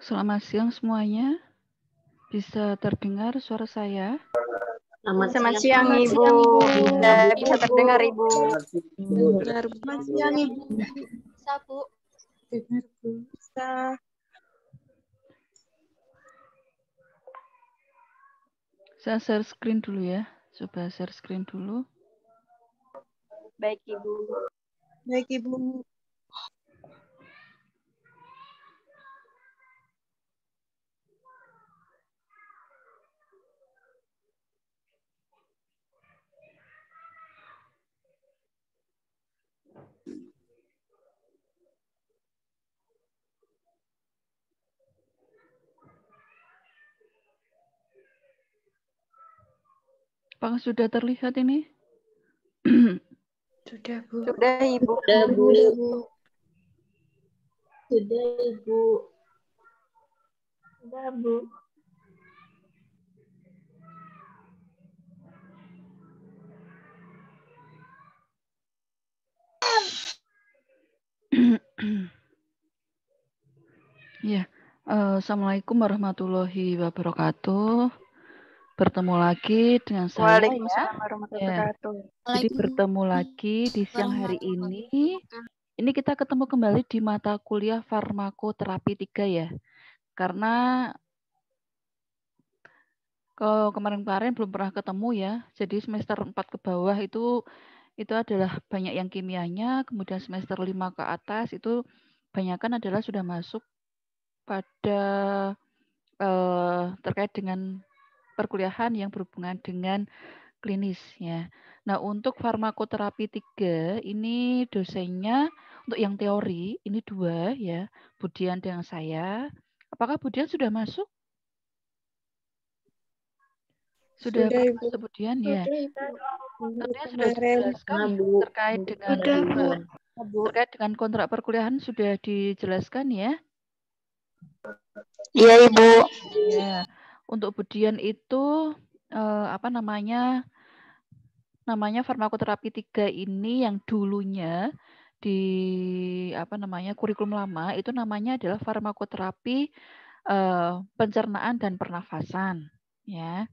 Selamat siang semuanya. Bisa terdengar suara saya? Selamat siang, Ibu. Bisa terdengar, Ibu. Selamat siang, Ibu. Bisa, Bu. Dengar, Bu. Bisa. Saya share screen dulu ya. Coba share screen dulu. Baik, Ibu. Baik, Ibu. Apakah sudah terlihat ini? Sudah, Bu. Sudah, Ibu. Sudah, Bu. Sudah, Ibu. Sudah, Bu. Ya, Assalamualaikum warahmatullahi wabarakatuh. Bertemu lagi dengan saya ya. Waalaikumsalam warahmatullahi wabarakatuh. Jadi bertemu lagi di siang hari ini. Ini kita ketemu kembali di mata kuliah farmakoterapi 3 ya. Karena kalau kemarin-kemarin belum pernah ketemu ya. Jadi semester 4 ke bawah itu adalah banyak yang kimianya, kemudian semester 5 ke atas itu banyakkan adalah sudah masuk pada terkait dengan perkuliahan yang berhubungan dengan klinis ya. Nah, untuk farmakoterapi 3 ini dosennya untuk yang teori ini 2 ya, Budian dengan saya. Apakah Budian sudah masuk? Sudah masuk Budian ya. Tentunya sudah dijelaskan terkait dengan kontrak perkuliahan sudah dijelaskan ya. Iya, Ibu. Ya, untuk Budian itu namanya farmakoterapi 3 ini yang dulunya di kurikulum lama itu namanya adalah farmakoterapi pencernaan dan pernafasan ya.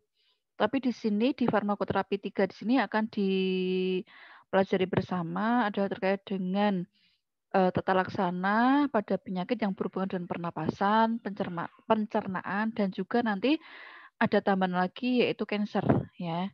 Tapi di sini di farmakoterapi 3 di sini akan dipelajari bersama adalah terkait dengan tata laksana pada penyakit yang berhubungan dengan pernapasan, pencernaan, dan juga nanti ada tambahan lagi yaitu cancer ya.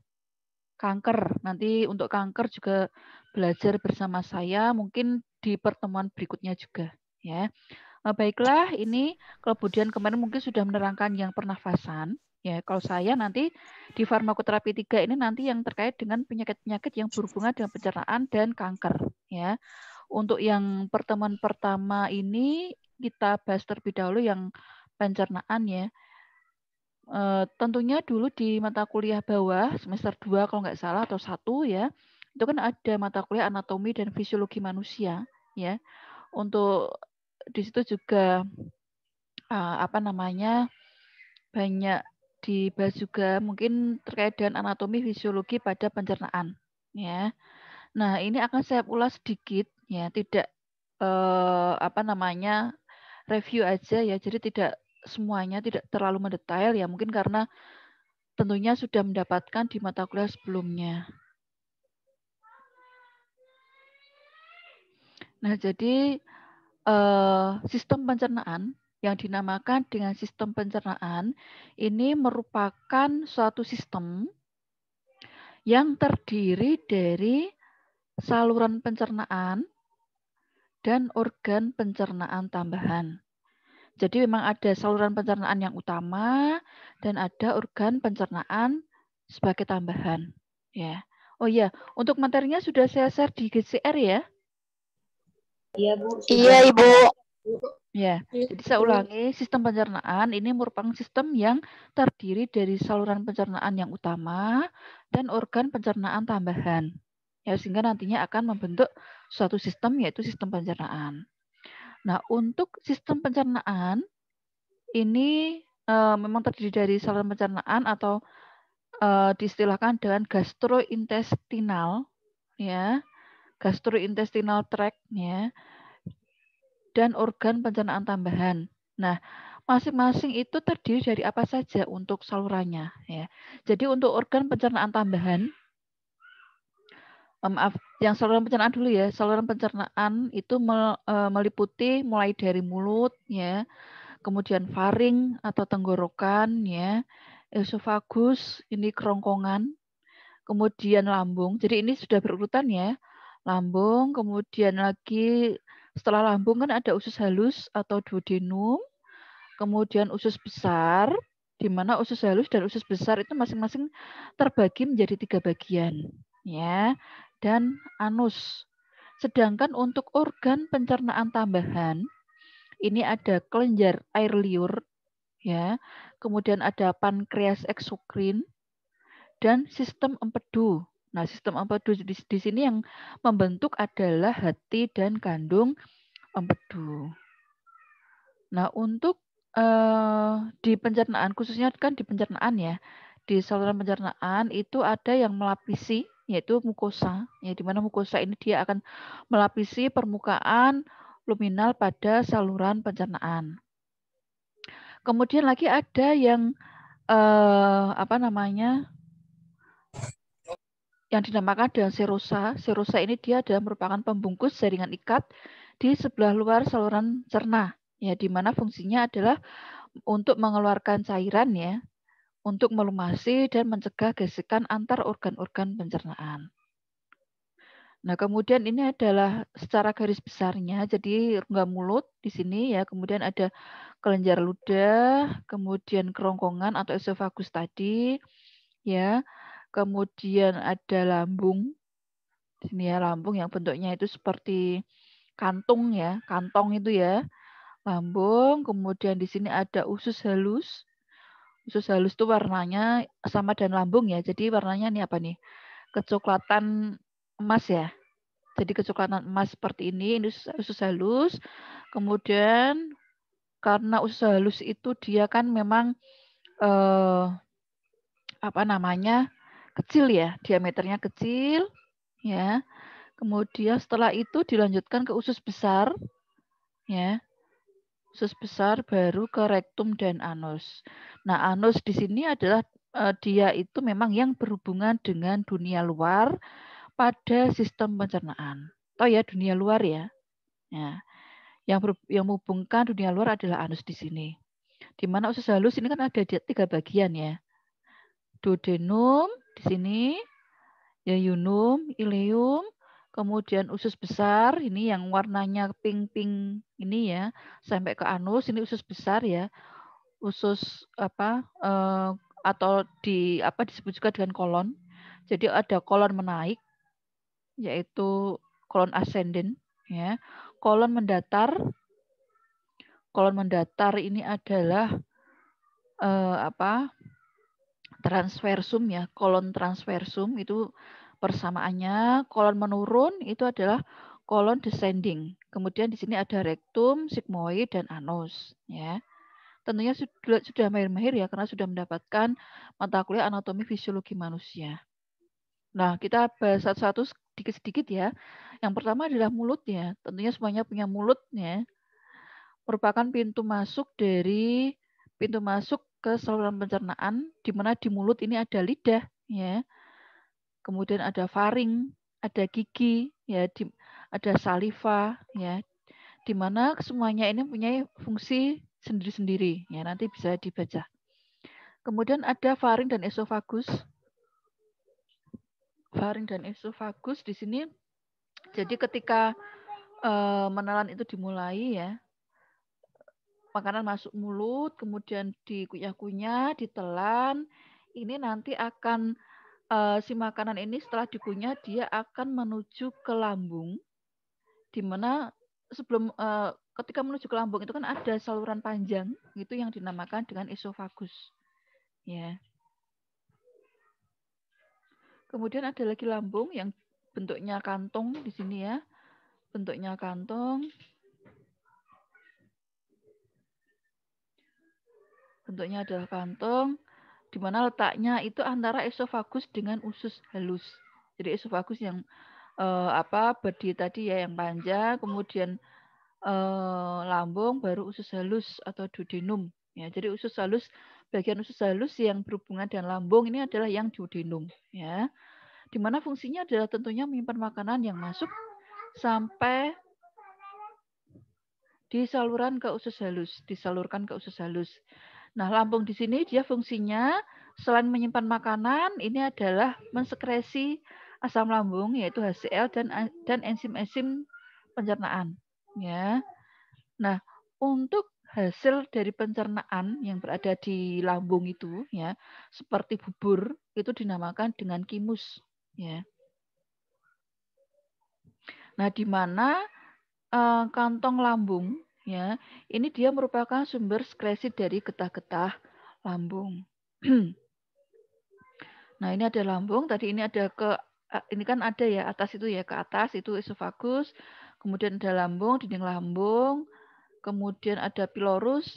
Kanker. Nanti untuk kanker juga belajar bersama saya mungkin di pertemuan berikutnya juga ya. Baiklah, ini kemudian kemarin mungkin sudah menerangkan yang pernafasan ya. Kalau saya nanti di farmakoterapi 3 ini nanti yang terkait dengan penyakit-penyakit yang berhubungan dengan pencernaan dan kanker ya. Untuk yang pertemuan pertama ini kita bahas terlebih dahulu yang pencernaan ya. Tentunya dulu di mata kuliah bawah semester 2 kalau nggak salah atau 1 ya. Itu kan ada mata kuliah anatomi dan fisiologi manusia ya. Untuk di situ juga banyak dibahas juga mungkin terkait dengan anatomi fisiologi pada pencernaan ya. Nah, ini akan saya ulas sedikit ya, tidak review aja ya. Jadi tidak semuanya, tidak terlalu mendetail ya, mungkin karena tentunya sudah mendapatkan di mata kuliah sebelumnya. Nah, jadi sistem pencernaan yang dinamakan dengan sistem pencernaan ini merupakan suatu sistem yang terdiri dari saluran pencernaan dan organ pencernaan tambahan. Jadi memang ada saluran pencernaan yang utama dan ada organ pencernaan sebagai tambahan. Ya. Oh iya, untuk materinya sudah saya share di GCR ya? Iya, Bu. Iya, Ibu. Ya, jadi saya ulangi, sistem pencernaan ini merupakan sistem yang terdiri dari saluran pencernaan yang utama dan organ pencernaan tambahan. Ya, sehingga nantinya akan membentuk suatu sistem yaitu sistem pencernaan. Nah, untuk sistem pencernaan ini memang terdiri dari saluran pencernaan atau diistilahkan dengan gastrointestinal ya, gastrointestinal tract ya, dan organ pencernaan tambahan. Nah, masing-masing itu terdiri dari apa saja untuk salurannya ya. Jadi untuk organ pencernaan tambahan, maaf, yang saluran pencernaan dulu ya. Saluran pencernaan itu meliputi mulai dari mulut ya, kemudian faring atau tenggorokan ya, esofagus ini kerongkongan, kemudian lambung. Jadi ini sudah berurutan ya. Lambung, kemudian lagi setelah lambung kan ada usus halus atau duodenum, kemudian usus besar, di mana usus halus dan usus besar itu masing-masing terbagi menjadi 3 bagian, ya, dan anus. Sedangkan untuk organ pencernaan tambahan, ini ada kelenjar air liur, ya, kemudian ada pankreas eksokrin, dan sistem empedu. Nah, sistem empedu di sini yang membentuk adalah hati dan kandung empedu. Nah, untuk di pencernaan, khususnya kan di pencernaan ya, di saluran pencernaan itu ada yang melapisi, yaitu mukosa, ya, di mana mukosa ini dia akan melapisi permukaan luminal pada saluran pencernaan. Kemudian lagi ada yang apa namanya, yang dinamakan dengan serosa. Serosa ini dia adalah merupakan pembungkus jaringan ikat di sebelah luar saluran cerna, ya, di mana fungsinya adalah untuk mengeluarkan cairan ya, untuk melumasi dan mencegah gesekan antar organ-organ pencernaan. Nah, kemudian ini adalah secara garis besarnya, jadi rongga mulut di sini ya, kemudian ada kelenjar ludah, kemudian kerongkongan atau esofagus tadi, ya, kemudian ada lambung, di sini ya, lambung yang bentuknya itu seperti kantung ya, kantong itu ya, lambung, kemudian di sini ada usus halus. Usus halus itu warnanya sama dan lambung ya. Jadi warnanya ini apa nih? Kecoklatan emas ya. Jadi kecoklatan emas seperti ini usus halus. Kemudian karena usus halus itu dia kan memang apa namanya? Kecil ya, diameternya kecil ya. Kemudian setelah itu dilanjutkan ke usus besar ya. Usus besar baru ke rektum dan anus. Nah, anus di sini adalah dia itu memang yang berhubungan dengan dunia luar pada sistem pencernaan. Oh ya, dunia luar ya. Ya. Yang menghubungkan dunia luar adalah anus di sini. Di mana usus halus ini kan ada 3 bagian ya. Duodenum di sini, yayunum, ileum, kemudian usus besar ini yang warnanya pink-pink ini ya, sampai ke anus ini usus besar ya. Usus apa atau disebut juga dengan kolon. Jadi ada kolon menaik yaitu kolon ascendent ya. Kolon mendatar. Kolon mendatar ini adalah transversum ya. Kolon transversum itu persamaannya. Kolon menurun itu adalah kolon descending. Kemudian di sini ada rektum, sigmoid dan anus ya. Tentunya sudah mahir-mahir ya, karena sudah mendapatkan mata kuliah anatomi fisiologi manusia. Nah, kita bahas satu-satu sedikit-sedikit ya. Yang pertama adalah mulutnya. Tentunya semuanya punya mulutnya. Merupakan pintu masuk ke saluran pencernaan, di mana di mulut ini ada lidah ya. Kemudian ada faring, ada gigi ya, ada saliva ya. Di mana semuanya ini punya fungsi sendiri-sendiri ya, nanti bisa dibaca. Kemudian ada faring dan esofagus. Faring dan esofagus di sini jadi ketika menelan itu dimulai ya, makanan masuk mulut, kemudian dikunyah-kunyah, ditelan, ini nanti akan si makanan ini setelah dikunyah dia akan menuju ke lambung, di mana sebelum ketika menuju ke lambung itu kan ada saluran panjang itu yang dinamakan dengan esofagus ya. Kemudian ada lagi lambung yang bentuknya kantong di sini ya, bentuknya kantong, bentuknya adalah kantong, di mana letaknya itu antara esofagus dengan usus halus. Jadi esofagus yang berdiri tadi ya, yang panjang, kemudian lambung, baru usus halus atau duodenum. Ya, jadi bagian usus halus yang berhubungan dengan lambung ini adalah yang duodenum. Ya, di mana fungsinya adalah tentunya menyimpan makanan yang masuk sampai disalurkan ke usus halus. Nah, lambung di sini dia fungsinya selain menyimpan makanan, ini adalah mensekresi asam lambung yaitu HCl dan enzim-enzim pencernaan. Ya. Nah, untuk hasil dari pencernaan yang berada di lambung itu, ya, seperti bubur, itu dinamakan dengan kimus. Ya. Nah, di mana kantong lambung, ya, ini dia merupakan sumber sekresi dari getah-getah lambung. Nah, ini ada lambung. Tadi ini ada ini kan ada ya atas itu ya, ke atas itu esofagus, kemudian ada lambung, dinding lambung, kemudian ada pilorus.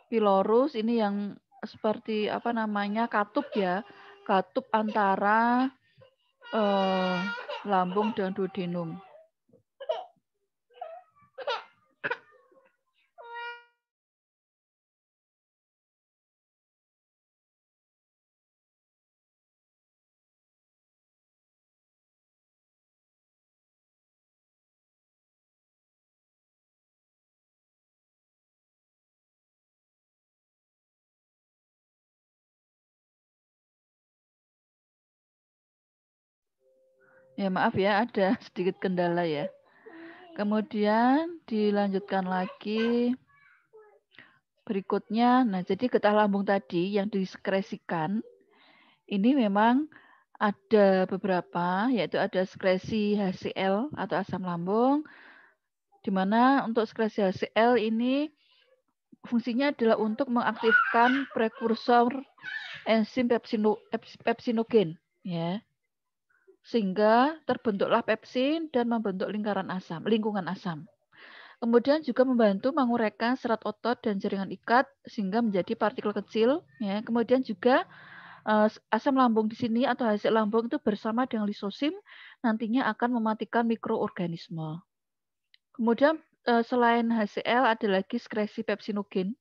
Pilorus ini yang seperti apa namanya katup ya, katup antara lambung dan duodenum. Ya maaf ya, ada sedikit kendala ya. Kemudian dilanjutkan lagi berikutnya. Nah, jadi getah lambung tadi yang diskresikan ini memang ada beberapa, yaitu ada sekresi HCl atau asam lambung, di mana untuk sekresi HCl ini fungsinya adalah untuk mengaktifkan prekursor enzim pepsinogen, ya, sehingga terbentuklah pepsin dan membentuk lingkungan asam. Kemudian juga membantu menguraikan serat otot dan jaringan ikat sehingga menjadi partikel kecil. Ya. Kemudian juga asam lambung di sini atau hasil lambung itu bersama dengan lisosim nantinya akan mematikan mikroorganisme. Kemudian selain HCl ada lagi sekresi pepsinogen,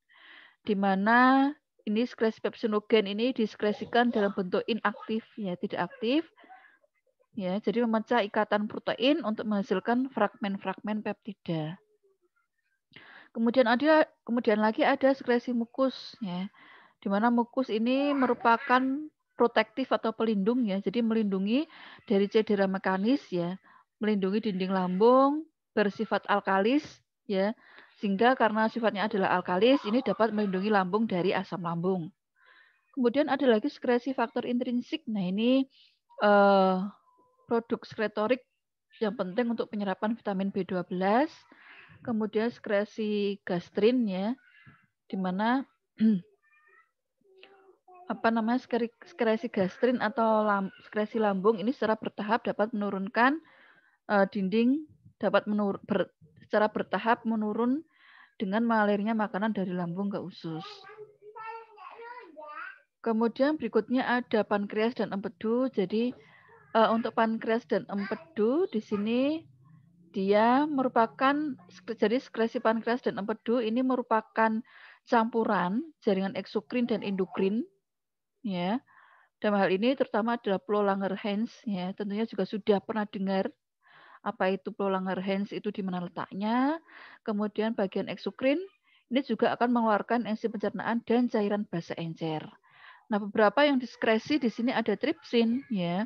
di mana ini sekresi pepsinogen ini diskresikan dalam bentuk inaktif, ya tidak aktif. Ya, jadi memecah ikatan protein untuk menghasilkan fragmen-fragmen peptida. Kemudian lagi ada sekresi mukus, ya, di mana mukus ini merupakan protektif atau pelindung, ya, jadi melindungi dari cedera mekanis, ya, melindungi dinding lambung bersifat alkalis, ya, sehingga karena sifatnya adalah alkalis ini dapat melindungi lambung dari asam lambung. Kemudian ada lagi sekresi faktor intrinsik. Nah ini produk sekretorik yang penting untuk penyerapan vitamin B12. Kemudian sekresi gastrin, ya, di mana sekresi gastrin atau sekresi lambung ini secara bertahap dapat menurunkan secara bertahap menurun dengan mengalirnya makanan dari lambung ke usus. Kemudian berikutnya ada pankreas dan empedu. Jadi untuk pankreas dan empedu di sini dia merupakan, jadi sekresi pankreas dan empedu ini merupakan campuran jaringan eksokrin dan endokrin, ya. Dalam hal ini terutama adalah Flow-Langerhans, ya. Tentunya juga sudah pernah dengar apa itu Flow-Langerhans, itu di mana letaknya. Kemudian bagian eksokrin ini juga akan mengeluarkan enzim pencernaan dan cairan basa encer. Nah, beberapa yang diskresi di sini ada tripsin, ya,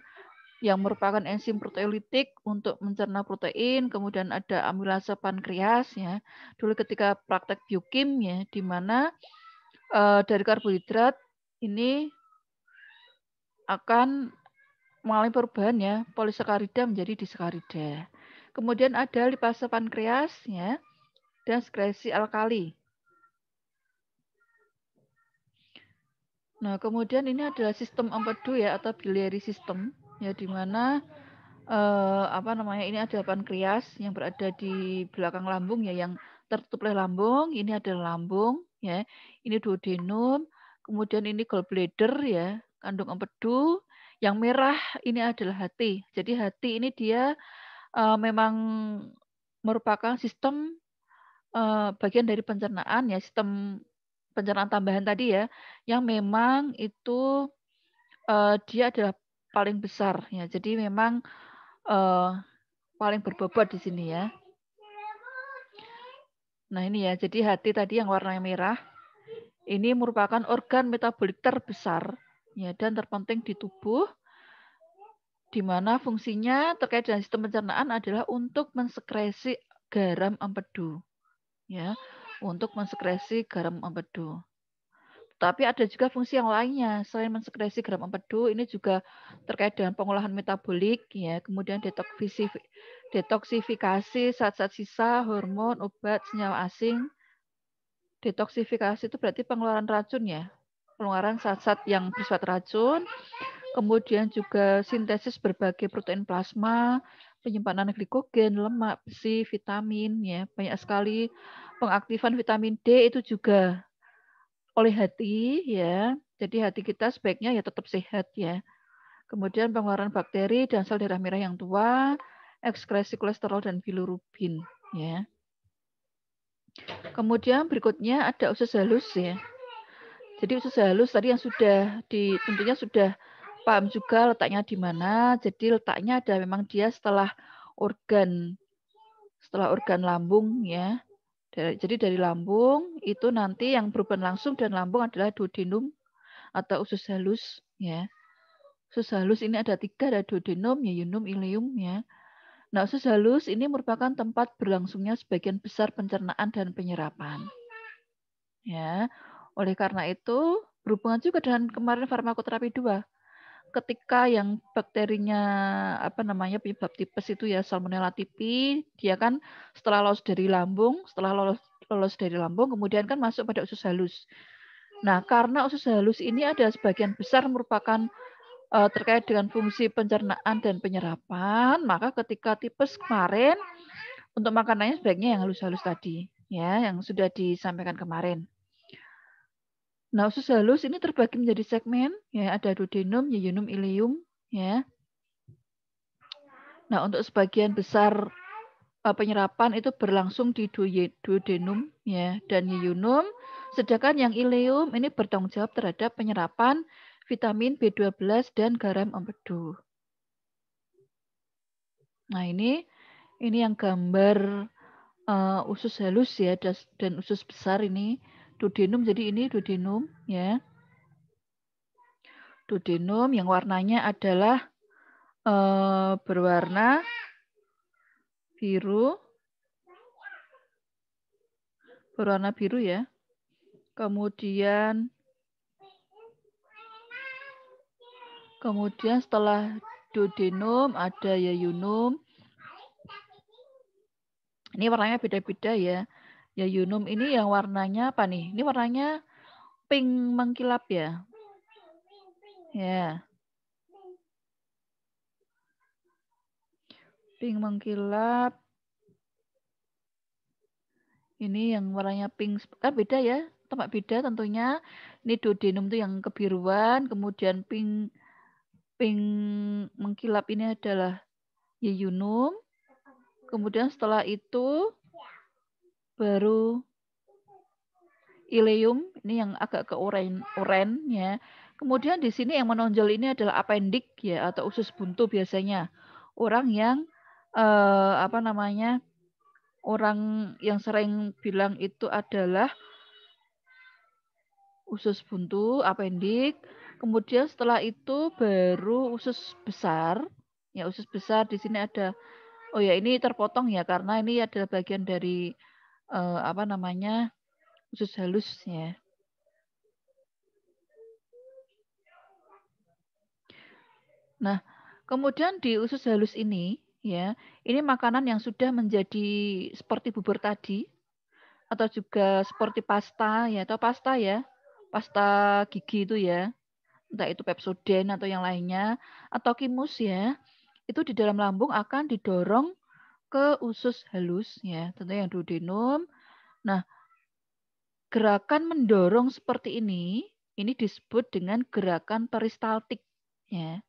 yang merupakan enzim proteolitik untuk mencerna protein, kemudian ada amilase pankreas, ya. Dulu ketika praktek biokim, ya, di mana dari karbohidrat ini akan mengalami perubahan, ya, polisakarida menjadi disakarida. Kemudian ada lipase pankreas, ya, dan sekresi alkali. Nah, kemudian ini adalah sistem empedu, ya, atau biliary system, ya, di mana ini ada pankreas yang berada di belakang lambung, ya, yang tertutup oleh lambung. Ini adalah lambung, ya. Ini duodenum, kemudian ini gallbladder, ya, kandung empedu. Yang merah ini adalah hati. Jadi hati ini dia memang merupakan sistem bagian dari pencernaan ya, sistem pencernaan tambahan tadi ya, yang memang itu dia adalah paling besar ya. Jadi memang paling berbobot di sini ya. Nah ini ya, jadi hati tadi yang warnanya merah ini merupakan organ metabolik terbesar ya dan terpenting di tubuh, di mana fungsinya terkait dengan sistem pencernaan adalah untuk mensekresi garam empedu ya, untuk mensekresi garam empedu. Tapi ada juga fungsi yang lainnya selain mensekresi garam empedu, ini juga terkait dengan pengolahan metabolik ya, kemudian detoksifikasi zat-zat sisa, hormon, obat, senyawa asing. Detoksifikasi itu berarti pengeluaran racun ya, pengeluaran zat-zat yang bersifat racun, kemudian juga sintesis berbagai protein plasma, penyimpanan glikogen, lemak, besi, vitamin ya, banyak sekali. Pengaktifan vitamin D itu juga oleh hati ya. Jadi hati kita sebaiknya ya tetap sehat ya. Kemudian pengeluaran bakteri dan sel darah merah yang tua, ekskresi kolesterol dan bilirubin ya. Kemudian berikutnya ada usus halus ya. Jadi usus halus tadi yang tentunya sudah paham juga letaknya di mana. Jadi letaknya ada memang dia setelah organ lambung ya. Jadi dari lambung itu nanti yang berhubungan langsung dan lambung adalah duodenum atau usus halus ya. Usus halus ini ada 3, ada duodenum, yeyunum, ileum ya. Nah, usus halus ini merupakan tempat berlangsungnya sebagian besar pencernaan dan penyerapan. Ya. Oleh karena itu berhubungan juga dengan kemarin farmakoterapi 2. Ketika yang bakterinya penyebab tipes itu ya Salmonella typhi, dia kan setelah lolos dari lambung, kemudian kan masuk pada usus halus. Nah, karena usus halus ini ada sebagian besar merupakan terkait dengan fungsi pencernaan dan penyerapan, maka ketika tipes kemarin untuk makanannya sebaiknya yang halus-halus tadi, ya, yang sudah disampaikan kemarin. Nah, usus halus ini terbagi menjadi segmen, ya, ada duodenum, yeyunum, ileum, ya. Nah, untuk sebagian besar penyerapan itu berlangsung di duodenum, ya, dan yeyunum, sedangkan yang ileum ini bertanggung jawab terhadap penyerapan vitamin B12 dan garam empedu. Nah, ini yang gambar usus halus ya, dan usus besar ini duodenum, jadi ini duodenum, ya. Duodenum yang warnanya adalah berwarna biru, ya. Kemudian setelah duodenum ada yeyunum. Ini warnanya beda-beda ya. Yeyunum ini yang warnanya apa nih? Ini warnanya pink mengkilap ya. Ya. Pink mengkilap. Ini yang warnanya pink, kan beda ya, tempat beda tentunya. Ini duodenum itu yang kebiruan, kemudian pink mengkilap ini adalah yeyunum. Kemudian setelah itu baru ileum, ini yang agak ke oranye ya. Kemudian di sini yang menonjol ini adalah appendix ya, atau usus buntu biasanya. Orang yang orang yang sering bilang itu adalah usus buntu, appendix. Kemudian setelah itu baru usus besar. Ya, usus besar di sini ada. Oh ya, ini terpotong ya karena ini adalah bagian dari usus halus ya. Nah, kemudian di usus halus ini ya, ini makanan yang sudah menjadi seperti bubur tadi atau juga seperti pasta ya, atau pasta ya. Pasta gigi itu ya. Entah itu Pepsodent atau yang lainnya atau Kimus ya. Itu di dalam lambung akan didorong ke usus halus ya, tentunya yang duodenum. Nah, gerakan mendorong seperti ini disebut dengan gerakan peristaltik ya.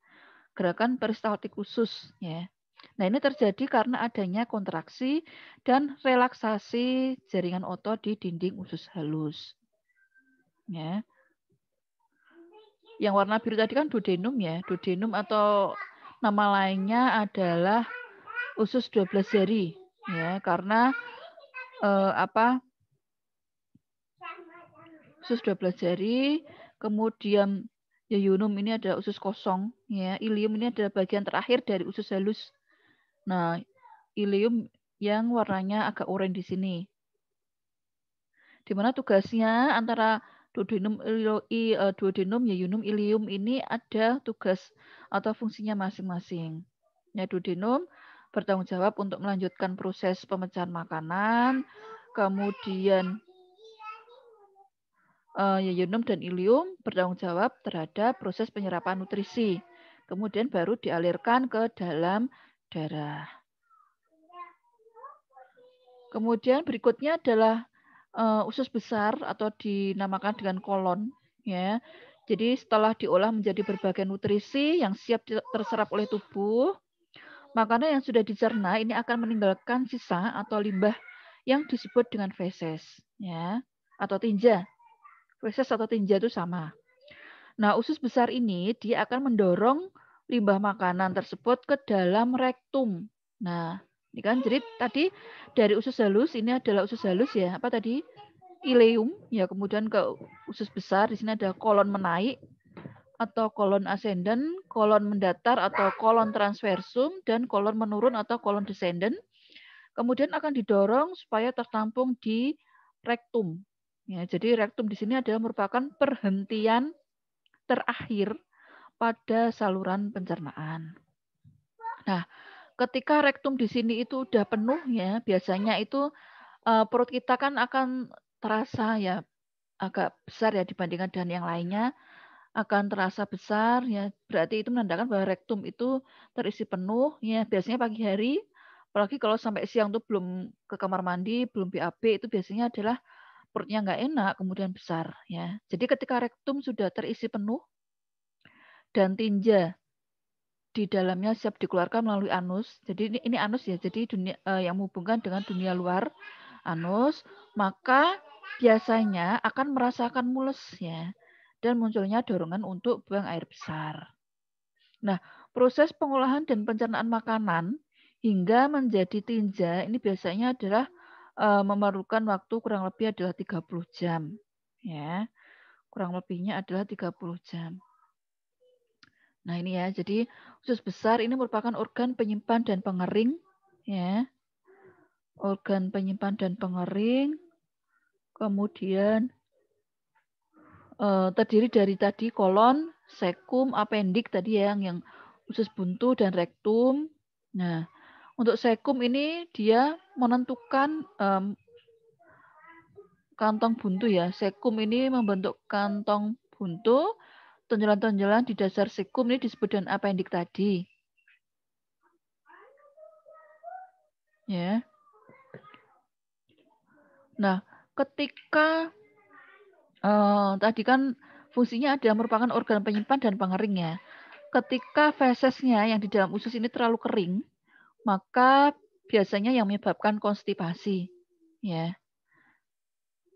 Gerakan peristaltik usus ya. Nah, ini terjadi karena adanya kontraksi dan relaksasi jaringan otot di dinding usus halus. Ya. Yang warna biru tadi kan duodenum ya. Duodenum atau nama lainnya adalah usus 12 jari. Ya, karena usus 12 jari, kemudian yeyunum ini adalah usus kosong, ya. Ilium ini adalah bagian terakhir dari usus halus. Nah, ilium yang warnanya agak oranye di sini. Di mana tugasnya antara duodenum, yeyunum, ilium ini ada tugas atau fungsinya masing-masing. Ya, duodenum bertanggung jawab untuk melanjutkan proses pemecahan makanan, kemudian yeyunum dan ilium bertanggung jawab terhadap proses penyerapan nutrisi. Kemudian baru dialirkan ke dalam darah. Kemudian berikutnya adalah usus besar atau dinamakan dengan kolon. Ya. Jadi setelah diolah menjadi berbagai nutrisi yang siap terserap oleh tubuh, makanan yang sudah dicerna ini akan meninggalkan sisa atau limbah yang disebut dengan feses, ya, atau tinja. Feses atau tinja itu sama. Nah, usus besar ini dia akan mendorong limbah makanan tersebut ke dalam rektum. Nah, ini kan jadi tadi dari usus halus, ini adalah usus halus ya, apa tadi? Ileum, ya, kemudian ke usus besar, di sini ada kolon menaik atau kolon ascendant, kolon mendatar atau kolon transversum, dan kolon menurun atau kolon descendant. Kemudian akan didorong supaya tertampung di rektum. Ya, jadi rektum di sini adalah merupakan perhentian terakhir pada saluran pencernaan. Nah, ketika rektum di sini itu udah penuh ya, biasanya itu perut kita kan akan terasa ya agak besar ya dibandingkan dengan yang lainnya, akan terasa besar ya, berarti itu menandakan bahwa rektum itu terisi penuh ya. Biasanya pagi hari, apalagi kalau sampai siang tuh belum ke kamar mandi, belum BAB, itu biasanya adalah perutnya nggak enak, kemudian besar ya. Jadi ketika rektum sudah terisi penuh dan tinja di dalamnya siap dikeluarkan melalui anus. Jadi ini anus ya, jadi dunia yang menghubungkan dengan dunia luar anus, maka biasanya akan merasakan mules ya, dan munculnya dorongan untuk buang air besar. Nah, proses pengolahan dan pencernaan makanan hingga menjadi tinja ini biasanya adalah memerlukan waktu kurang lebih adalah 30 jam. Ya, kurang lebihnya adalah 30 jam. Nah, ini ya, jadi usus besar ini merupakan organ penyimpan dan pengering. Ya, organ penyimpan dan pengering. Kemudian terdiri dari tadi kolon, sekum, apendik tadi ya, yang usus buntu dan rektum. Nah, untuk sekum ini dia menentukan kantong buntu ya. Sekum ini membentuk kantong buntu. Tonjolan-tonjolan di dasar sekum ini disebut dengan apendik tadi. Ya. Nah, ketika tadi kan fungsinya adalah merupakan organ penyimpan dan pengering ya. Ketika fesesnya yang di dalam usus ini terlalu kering, maka biasanya yang menyebabkan konstipasi. Ya.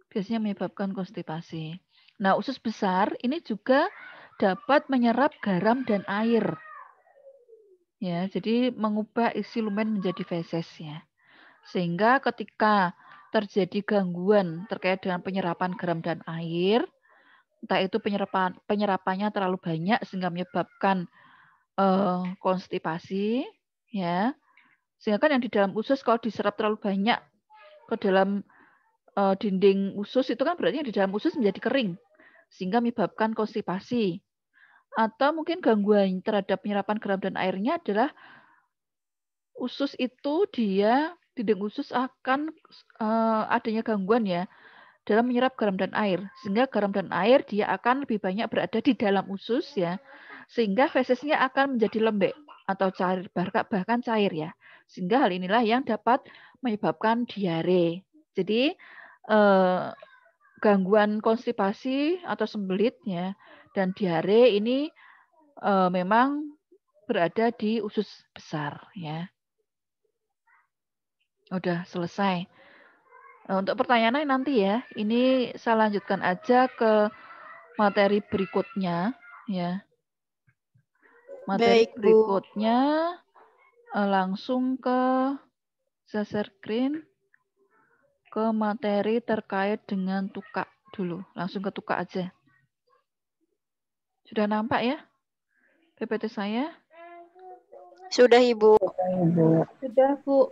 Biasanya menyebabkan konstipasi. Nah, usus besar ini juga dapat menyerap garam dan air. Ya, jadi mengubah isi lumen menjadi feses ya. Sehingga ketika terjadi gangguan terkait dengan penyerapan garam dan air, entah itu penyerapannya terlalu banyak sehingga menyebabkan konstipasi, ya. Sehingga kan yang di dalam usus kalau diserap terlalu banyak ke dalam dinding usus itu kan berarti yang di dalam usus menjadi kering sehingga menyebabkan konstipasi. Atau mungkin gangguan terhadap penyerapan garam dan airnya adalah usus itu dia dinding usus akan adanya gangguan ya dalam menyerap garam dan air, sehingga garam dan air dia akan lebih banyak berada di dalam usus ya, sehingga fesesnya akan menjadi lembek atau cair, bahkan cair ya, sehingga hal inilah yang dapat menyebabkan diare. Jadi gangguan konstipasi atau sembelit ya dan diare ini memang berada di usus besar ya. Udah selesai. Untuk pertanyaannya nanti ya. Ini saya lanjutkan aja ke materi berikutnya ya. Materi Baik, Bu. berikutnya langsung ke share screen ke materi terkait dengan tukak dulu. Langsung ke tukak aja. Sudah nampak ya PPT saya? Sudah, Ibu. Sudah, Bu.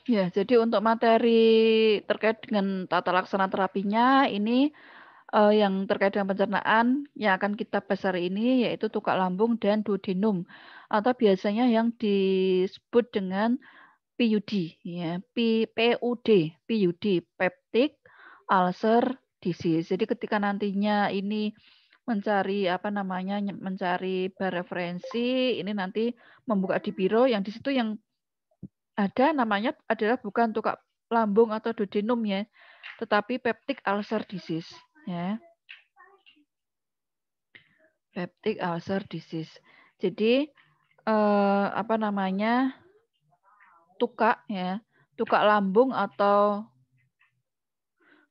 Ya, jadi untuk materi terkait dengan tata laksana terapinya ini yang terkait dengan pencernaan yang akan kita bahas hari ini yaitu tukak lambung dan duodenum atau biasanya yang disebut dengan PUD ya, PUD, peptic ulcer disease. Jadi ketika nantinya ini mencari mencari referensi ini nanti membuka di biro yang di situ yang ada namanya adalah bukan tukak lambung atau duodenum ya, tetapi peptic ulcer disease ya. Peptic ulcer disease. Jadi tukak ya, tukak lambung atau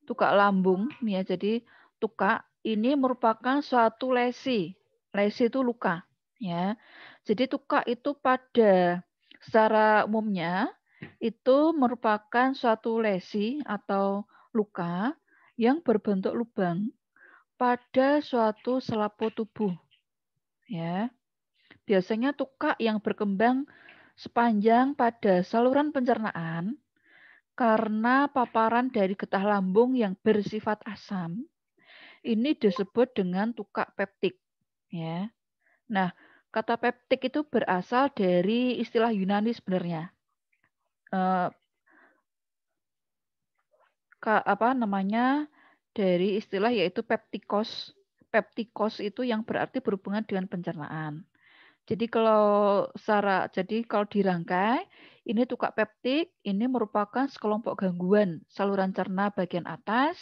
tukak lambung ya. Jadi tukak ini merupakan suatu lesi. Lesi itu luka ya. Jadi tukak itu pada secara umumnya itu merupakan suatu lesi atau luka yang berbentuk lubang pada suatu selaput tubuh. Ya. Biasanya tukak yang berkembang sepanjang pada saluran pencernaan karena paparan dari getah lambung yang bersifat asam. Ini disebut dengan tukak peptik. Ya. Nah, kata peptik itu berasal dari istilah Yunani sebenarnya. Dari istilah yaitu peptikos. Peptikos itu yang berarti berhubungan dengan pencernaan. Jadi kalau dirangkai, ini tukak peptik ini merupakan sekelompok gangguan saluran cerna bagian atas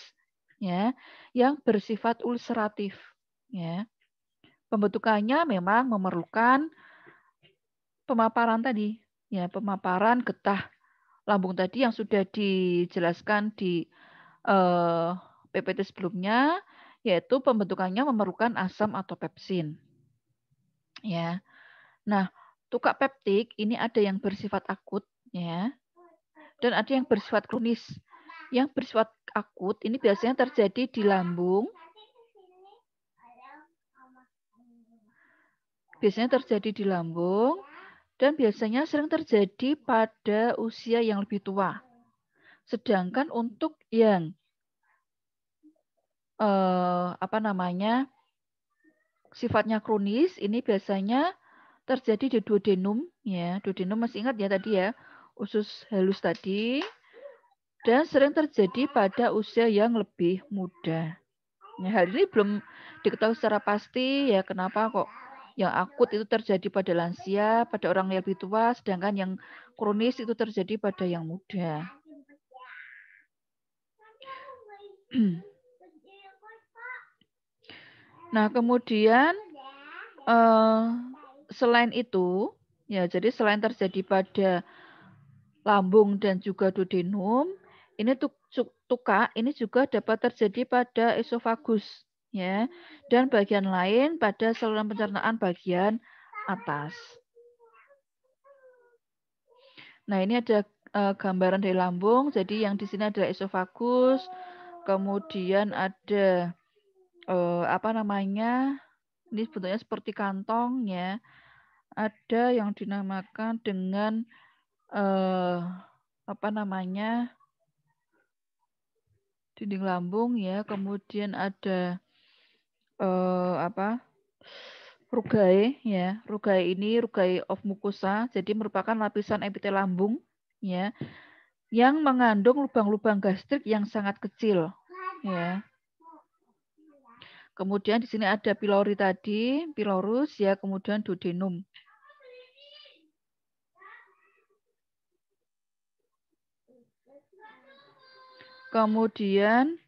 ya yang bersifat ulceratif ya. Pembentukannya memang memerlukan pemaparan tadi ya, pemaparan getah lambung tadi yang sudah dijelaskan di PPT sebelumnya, yaitu pembentukannya memerlukan asam atau pepsin. Ya. Nah, tukak peptik ini ada yang bersifat akut ya. Dan ada yang bersifat kronis. Yang bersifat akut ini biasanya terjadi di lambung. Dan biasanya sering terjadi pada usia yang lebih tua. Sedangkan untuk yang sifatnya kronis ini biasanya terjadi di duodenum ya. Duodenum masih ingat ya tadi ya, usus halus tadi, dan sering terjadi pada usia yang lebih muda. Ya, hari ini belum diketahui secara pasti ya kenapa kok yang akut itu terjadi pada lansia, pada orang yang lebih tua, sedangkan yang kronis itu terjadi pada yang muda. Nah, kemudian selain itu, ya jadi selain terjadi pada lambung dan juga duodenum, ini tukak ini juga dapat terjadi pada esofagus ya dan bagian lain pada saluran pencernaan bagian atas. Nah, ini ada gambaran dari lambung. Jadi yang di sini adalah esofagus, kemudian ada ini sebetulnya seperti kantong ya. Ada yang dinamakan dengan dinding lambung ya. Kemudian ada rugae ya. Rugae of mucosa. Jadi merupakan lapisan epitel lambung ya yang mengandung lubang-lubang gastrik yang sangat kecil. ya. Kemudian di sini ada pylori tadi, pylorus ya, kemudian duodenum. Kemudian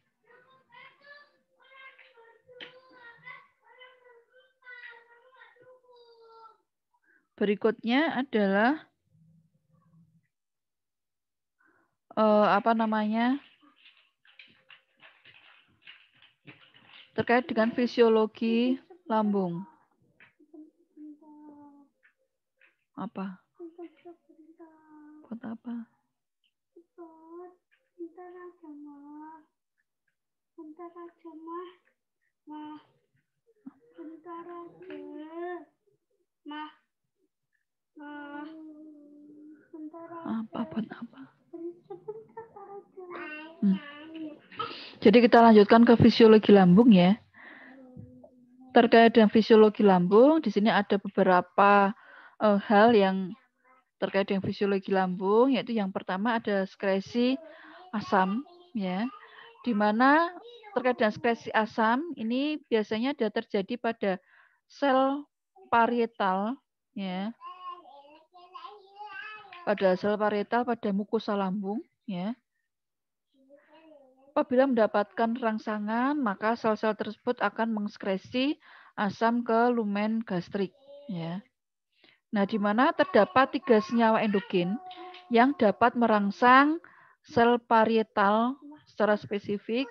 berikutnya adalah apa namanya? Terkait dengan fisiologi lambung. Apa? Buat apa? Bentar aja, Mah. Mah. Bentar aja. Mah. Mah. Bentar aja. Apa buat apa? Sebentar aja. Jadi kita lanjutkan ke fisiologi lambung ya. Terkait dengan fisiologi lambung, di sini ada beberapa hal yang terkait dengan fisiologi lambung, yaitu yang pertama ada sekresi asam, ya, di mana terkait dengan sekresi asam ini biasanya ada terjadi pada sel parietal, ya, pada sel parietal pada mukosa lambung, ya. Apabila mendapatkan rangsangan, maka sel-sel tersebut akan mengekskresi asam ke lumen gastrik. Ya. Nah, di mana terdapat 3 senyawa endogen yang dapat merangsang sel parietal secara spesifik.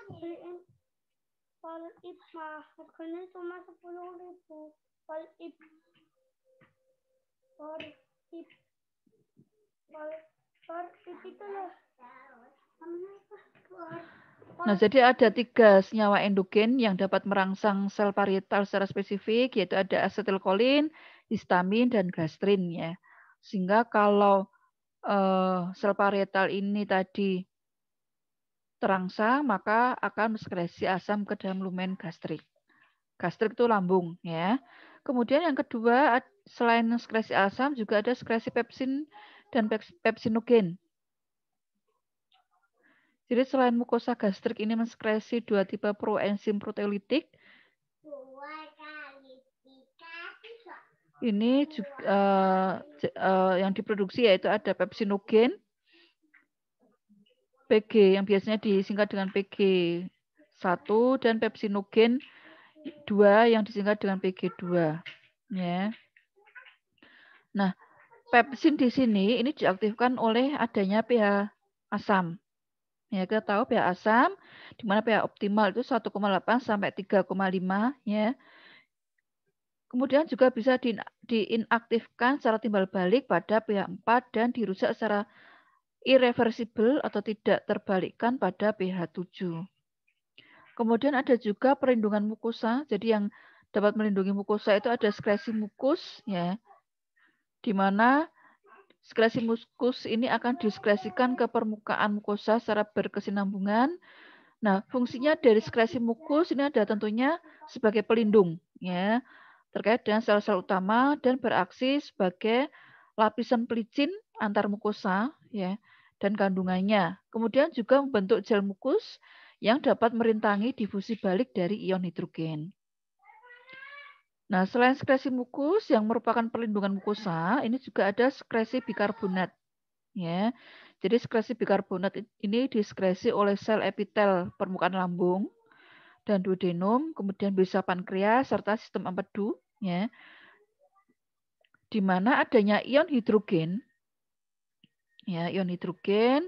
Polip mah, harganya cuma 10.000. Polip. Polip itu loh. Nah, jadi ada 3 senyawa endogen yang dapat merangsang sel parietal secara spesifik, yaitu ada asetilkolin, histamin, dan gastrin. Ya. Sehingga kalau sel parietal ini tadi terangsang, maka akan mensekresi asam ke dalam lumen gastrik. Gastrik itu lambung. Ya. Kemudian yang kedua, selain sekresi asam, juga ada sekresi pepsin dan pepsinogen. Jadi selain mukosa gastrik ini mensekresi 2 tipe proenzim proteolitik. Ini juga, yang diproduksi yaitu ada pepsinogen, PG yang biasanya disingkat dengan PG1 dan pepsinogen 2 yang disingkat dengan PG2. Ya. Nah, pepsin di sini ini diaktifkan oleh adanya pH asam. Ya, kita tahu pH asam, di mana pH optimal itu 1,8 sampai 3,5 ya. Kemudian juga bisa diinaktifkan secara timbal balik pada pH 4 dan dirusak secara irreversibel atau tidak terbalikkan pada pH 7. Kemudian ada juga perlindungan mukosa. Jadi yang dapat melindungi mukosa itu ada sekresi mukus ya. Di mana sekresi mukus ini akan diskresikan ke permukaan mukosa secara berkesinambungan. Nah, fungsinya dari sekresi mukus ini ada tentunya sebagai pelindung ya, terkait dengan sel-sel utama dan beraksi sebagai lapisan pelicin antar mukosa ya dan kandungannya. Kemudian juga membentuk gel mukus yang dapat merintangi difusi balik dari ion hidrogen. Nah, selain sekresi mukus yang merupakan perlindungan mukosa, ini juga ada sekresi bikarbonat. Ya. Jadi sekresi bikarbonat ini diskresi oleh sel epitel permukaan lambung dan duodenum, kemudian bisa pankreas serta sistem empedu. Ya. Di mana adanya ion hidrogen, ya, ion hidrogen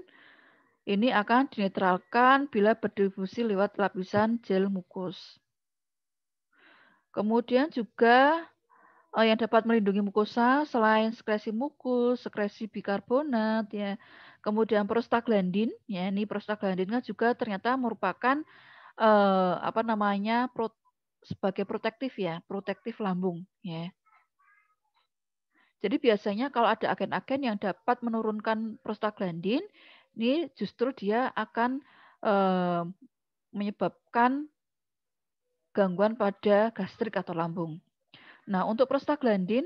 ini akan dinetralkan bila berdifusi lewat lapisan gel mukus. Kemudian juga yang dapat melindungi mukosa selain sekresi mukus, sekresi bikarbonat, ya, kemudian prostaglandin, ya, ini prostaglandin kan juga ternyata merupakan apa namanya sebagai protektif ya, protektif lambung, ya. Jadi biasanya kalau ada agen-agen yang dapat menurunkan prostaglandin, ini justru dia akan menyebabkan gangguan pada gastrik atau lambung. Nah, untuk prostaglandin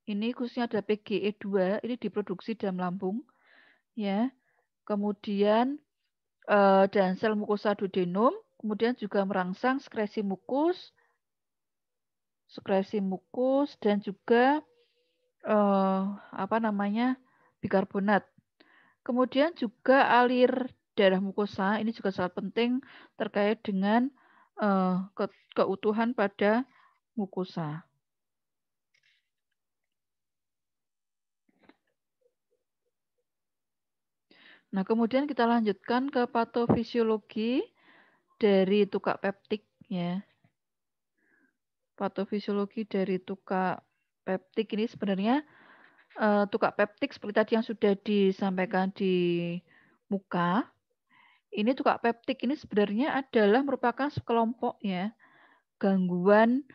ini khususnya ada PGE2 ini diproduksi dalam lambung ya. Kemudian dan sel mukosa duodenum, kemudian juga merangsang sekresi mukus dan juga bikarbonat. Kemudian juga alir darah mukosa, ini juga sangat penting terkait dengan keutuhan pada mukosa. Nah, kemudian kita lanjutkan ke patofisiologi dari tukak peptik ya. Patofisiologi dari tukak peptik ini sebenarnya tukak peptik seperti tadi yang sudah disampaikan di muka. Ini tukak peptik ini sebenarnya adalah merupakan sekelompok ya gangguan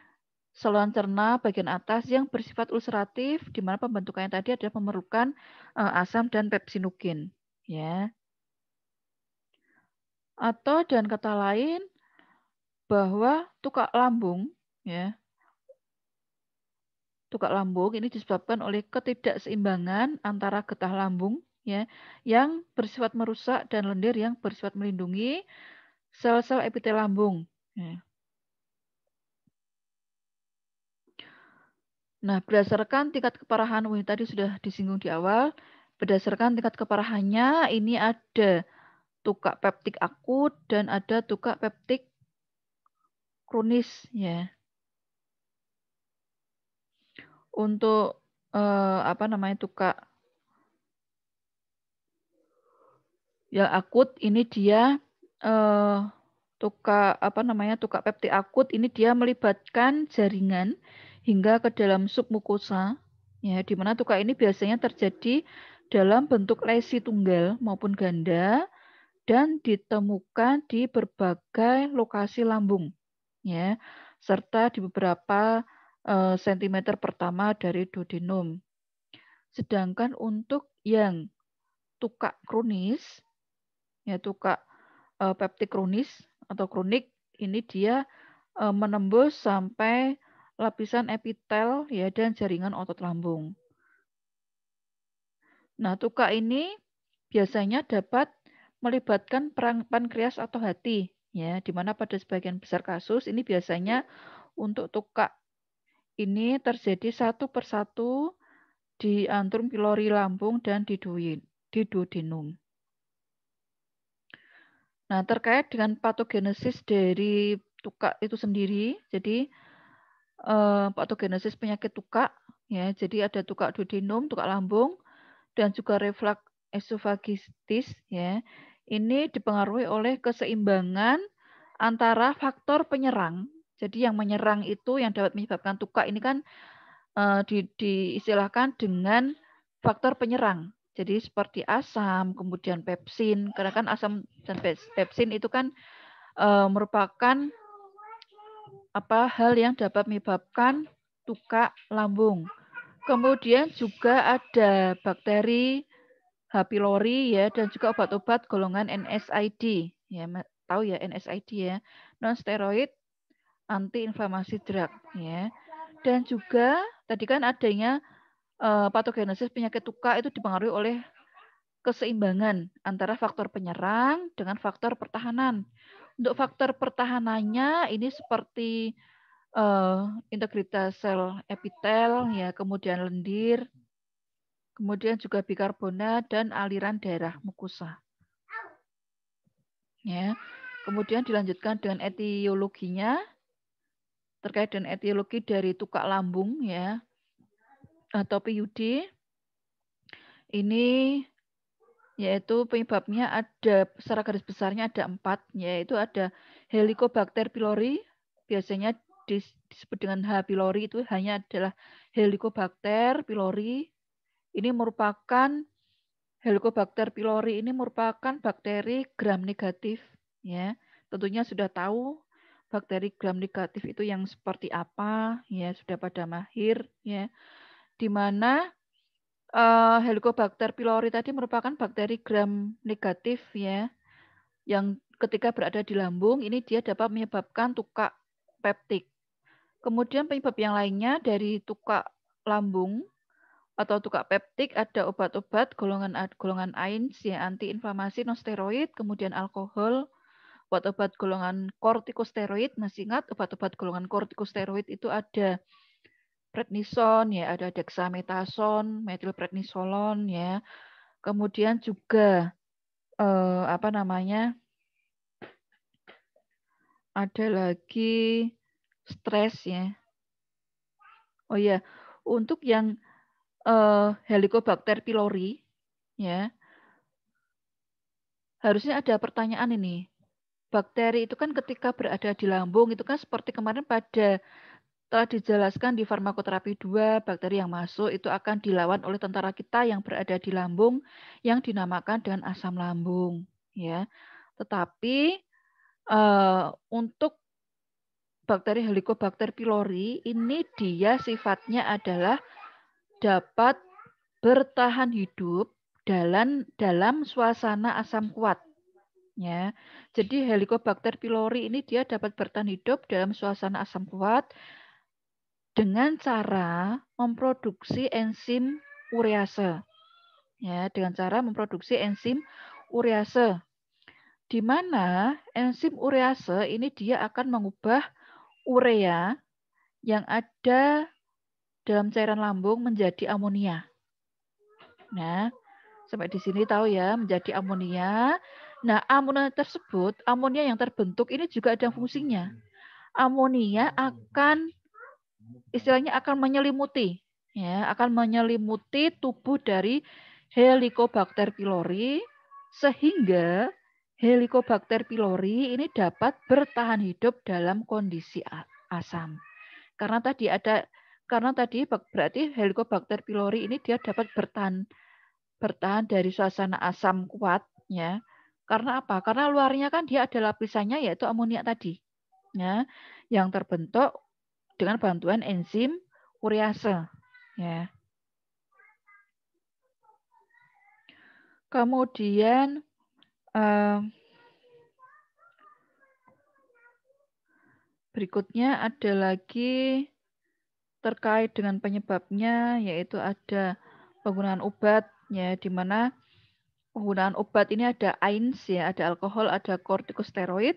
saluran cerna bagian atas yang bersifat ulceratif, di mana pembentukannya tadi adalah memerlukan asam dan pepsinogen ya. Atau dengan kata lain bahwa tukak lambung ya. Tukak lambung ini disebabkan oleh ketidakseimbangan antara getah lambung ya yang bersifat merusak dan lendir yang bersifat melindungi sel-sel epitel lambung. Ya. Nah, berdasarkan tingkat keparahan, ini tadi sudah disinggung di awal, berdasarkan tingkat keparahannya ini ada tukak peptik akut dan ada tukak peptik kronis ya. Untuk tukak yang akut ini dia tukak peptik akut ini dia melibatkan jaringan hingga ke dalam submukosa ya, di mana tukak ini biasanya terjadi dalam bentuk lesi tunggal maupun ganda dan ditemukan di berbagai lokasi lambung ya, serta di beberapa sentimeter pertama dari duodenum. Sedangkan untuk yang tukak kronis ya, tukak peptik kronis atau kronik ini dia menembus sampai lapisan epitel ya dan jaringan otot lambung. Nah, tukak ini biasanya dapat melibatkan pankreas atau hati ya, di mana pada sebagian besar kasus ini biasanya untuk tukak ini terjadi satu persatu di antrum pilori lambung dan di duodenum. Nah, terkait dengan patogenesis dari tukak itu sendiri, jadi patogenesis penyakit tukak, ya, jadi ada tukak duodenum, tukak lambung, dan juga reflux esofagitis, ya. Ini dipengaruhi oleh keseimbangan antara faktor penyerang. Jadi yang menyerang itu yang dapat menyebabkan tukak ini kan diistilahkan dengan faktor penyerang. Jadi seperti asam, kemudian pepsin, karena kan asam dan pepsin itu kan merupakan hal yang dapat menyebabkan tukak lambung. Kemudian juga ada bakteri H. pylori ya, dan juga obat-obat golongan NSAID. Ya, tahu ya NSAID ya, non steroid anti-inflamasi drug ya. Dan juga tadi kan adanya patogenesis penyakit tukak itu dipengaruhi oleh keseimbangan antara faktor penyerang dengan faktor pertahanan. Untuk faktor pertahanannya ini seperti integritas sel epitel, ya, kemudian lendir, kemudian juga bikarbonat dan aliran darah mukosa. Ya, kemudian dilanjutkan dengan etiologinya terkait dengan etiologi dari tukak lambung ya atau PUD. Ini yaitu penyebabnya ada secara garis besarnya ada 4, yaitu ada Helicobacter pylori, biasanya disebut dengan H. pylori, itu hanya adalah Helicobacter pylori. Ini merupakan Helicobacter pylori ini merupakan bakteri gram negatif ya. Tentunya sudah tahu bakteri gram negatif itu yang seperti apa ya, sudah pada mahir ya. Di mana Helicobacter pylori tadi merupakan bakteri gram negatif ya, yang ketika berada di lambung ini dia dapat menyebabkan tukak peptik. Kemudian penyebab yang lainnya dari tukak lambung atau tukak peptik ada obat-obat golongan AINS ya, anti-inflamasi non steroid, kemudian alkohol, obat-obat golongan kortikosteroid. Masih ingat obat-obat golongan kortikosteroid itu ada prednison, ya, ada dexamethasone, metilprednisolon, ya. Kemudian juga apa namanya? Ada lagi stres, ya. Oh ya, untuk yang Helicobacter pylori, ya, harusnya ada pertanyaan ini. Bakteri itu kan ketika berada di lambung itu kan seperti kemarin telah dijelaskan di farmakoterapi 2, bakteri yang masuk itu akan dilawan oleh tentara kita yang berada di lambung yang dinamakan dengan asam lambung, ya. Tetapi untuk bakteri Helicobacter pylori ini dia sifatnya adalah dapat bertahan hidup dalam suasana asam kuat. Ya, jadi Helicobacter pylori ini dia dapat bertahan hidup dalam suasana asam kuat dengan cara memproduksi enzim urease. Ya, dengan cara memproduksi enzim urease. Di mana enzim urease ini dia akan mengubah urea yang ada dalam cairan lambung menjadi amonia. Nah, sampai di sini tahu ya, menjadi amonia. Nah, amonia tersebut, amonia yang terbentuk ini juga ada fungsinya. Amonia akan istilahnya akan menyelimuti, ya, akan menyelimuti tubuh dari Helicobacter pylori sehingga Helicobacter pylori ini dapat bertahan hidup dalam kondisi asam. Karena tadi berarti Helicobacter pylori ini dia dapat bertahan dari suasana asam kuat, ya. Karena apa? Karena luarnya kan dia ada lapisannya yaitu amonia tadi, ya, yang terbentuk dengan bantuan enzim urease, ya. Kemudian berikutnya ada lagi terkait dengan penyebabnya, yaitu ada penggunaan obat, ya, di mana penggunaan obat ini ada AINES, ya, ada alkohol, ada kortikosteroid,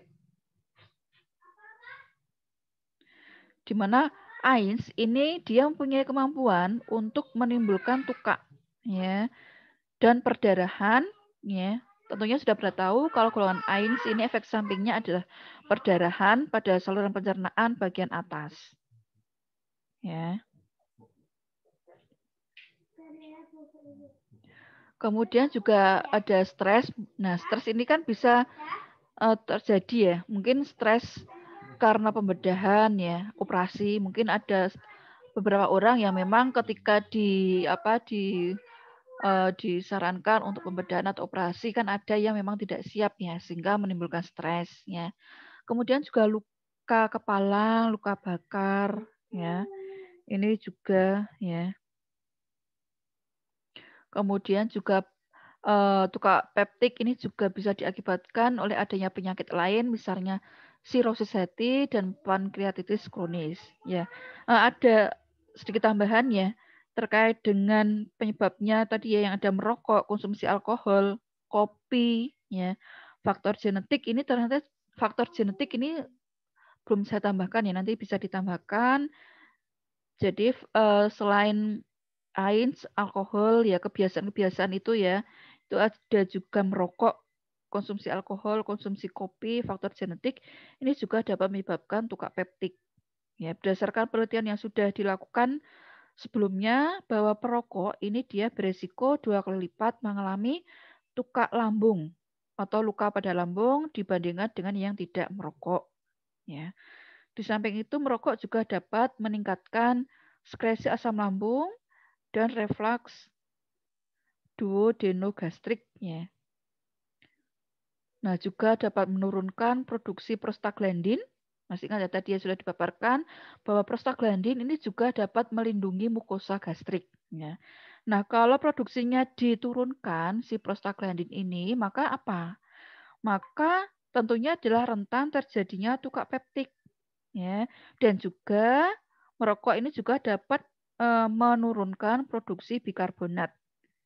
di mana AINES ini dia mempunyai kemampuan untuk menimbulkan tukak, ya, dan perdarahan, ya. Tentunya sudah pernah tahu kalau golongan AINES ini efek sampingnya adalah perdarahan pada saluran pencernaan bagian atas, ya. Kemudian juga ada stres. Nah, stres ini kan bisa terjadi, ya. Mungkin stres karena pembedahan, ya, operasi. Mungkin ada beberapa orang yang memang ketika disarankan untuk pembedahan atau operasi kan ada yang memang tidak siap, ya, sehingga menimbulkan stres, ya. Kemudian juga luka kepala, luka bakar, ya. Ini juga, ya. Kemudian juga tukak peptik ini juga bisa diakibatkan oleh adanya penyakit lain, misalnya sirosis hati dan pankreatitis kronis. Ya, ada sedikit tambahan, ya, terkait dengan penyebabnya tadi, ya, yang ada merokok, konsumsi alkohol, kopi, ya, faktor genetik ini ternyata faktor genetik ini belum saya tambahkan, ya, nanti bisa ditambahkan. Jadi selain AINES, alkohol, ya, kebiasaan-kebiasaan itu, ya, itu ada juga merokok, konsumsi alkohol, konsumsi kopi, faktor genetik, ini juga dapat menyebabkan tukak peptik. Ya, berdasarkan penelitian yang sudah dilakukan sebelumnya, bahwa perokok ini dia beresiko 2 kali lipat mengalami tukak lambung atau luka pada lambung dibandingkan dengan yang tidak merokok. Ya. Di samping itu, merokok juga dapat meningkatkan sekresi asam lambung dan reflux duodenogastrik, ya. Nah, juga dapat menurunkan produksi prostaglandin. Masih ingat ya, tadi ya sudah dipaparkan bahwa prostaglandin ini juga dapat melindungi mukosa gastrik, ya. Nah, kalau produksinya diturunkan si prostaglandin ini, maka apa? Maka tentunya adalah rentan terjadinya tukak peptik, ya. Dan juga merokok ini juga dapat menurunkan produksi bikarbonat.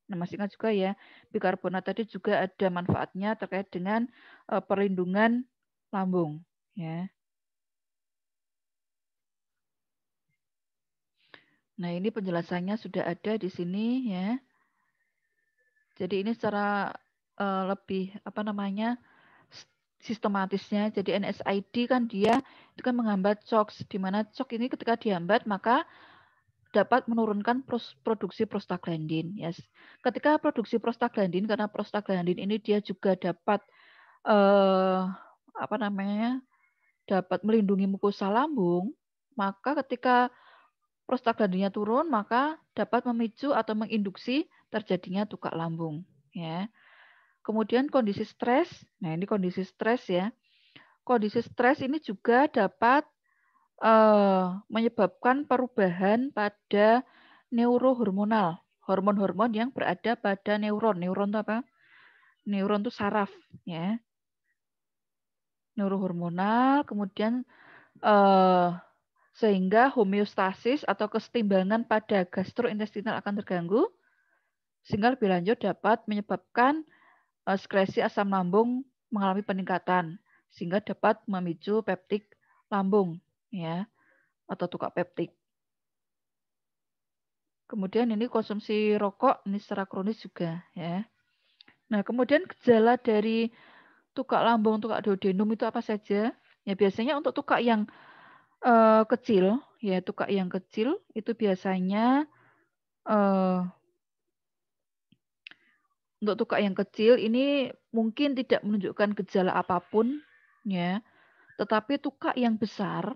Nah, masih ingat juga, ya, bikarbonat tadi juga ada manfaatnya terkait dengan perlindungan lambung, ya. Nah, ini penjelasannya sudah ada di sini, ya. Jadi ini secara lebih sistematisnya. Jadi NSAID kan dia itu kan menghambat COX, di mana COX ini ketika dihambat maka dapat menurunkan produksi prostaglandin. Ya. Ketika produksi prostaglandin, karena prostaglandin ini dia juga dapat dapat melindungi mukosa lambung, maka ketika prostaglandinnya turun, maka dapat memicu atau menginduksi terjadinya tukak lambung. Ya. Kemudian kondisi stres, nah ini kondisi stres ya. Kondisi stres ini juga dapat menyebabkan perubahan pada neurohormonal, hormon-hormon yang berada pada neuron. Neuron itu apa? Neuron itu saraf, ya. Neurohormonal, kemudian sehingga homeostasis atau kesetimbangan pada gastrointestinal akan terganggu, sehingga lebih lanjut dapat menyebabkan sekresi asam lambung mengalami peningkatan, sehingga dapat memicu peptik lambung, ya, atau tukak peptik. Kemudian ini konsumsi rokok ini secara kronis juga, ya. Nah, kemudian gejala dari tukak lambung, tukak duodenum itu apa saja? Ya biasanya untuk tukak yang kecil, ya tukak yang kecil itu biasanya untuk tukak yang kecil ini mungkin tidak menunjukkan gejala apapun, ya. Tetapi tukak yang besar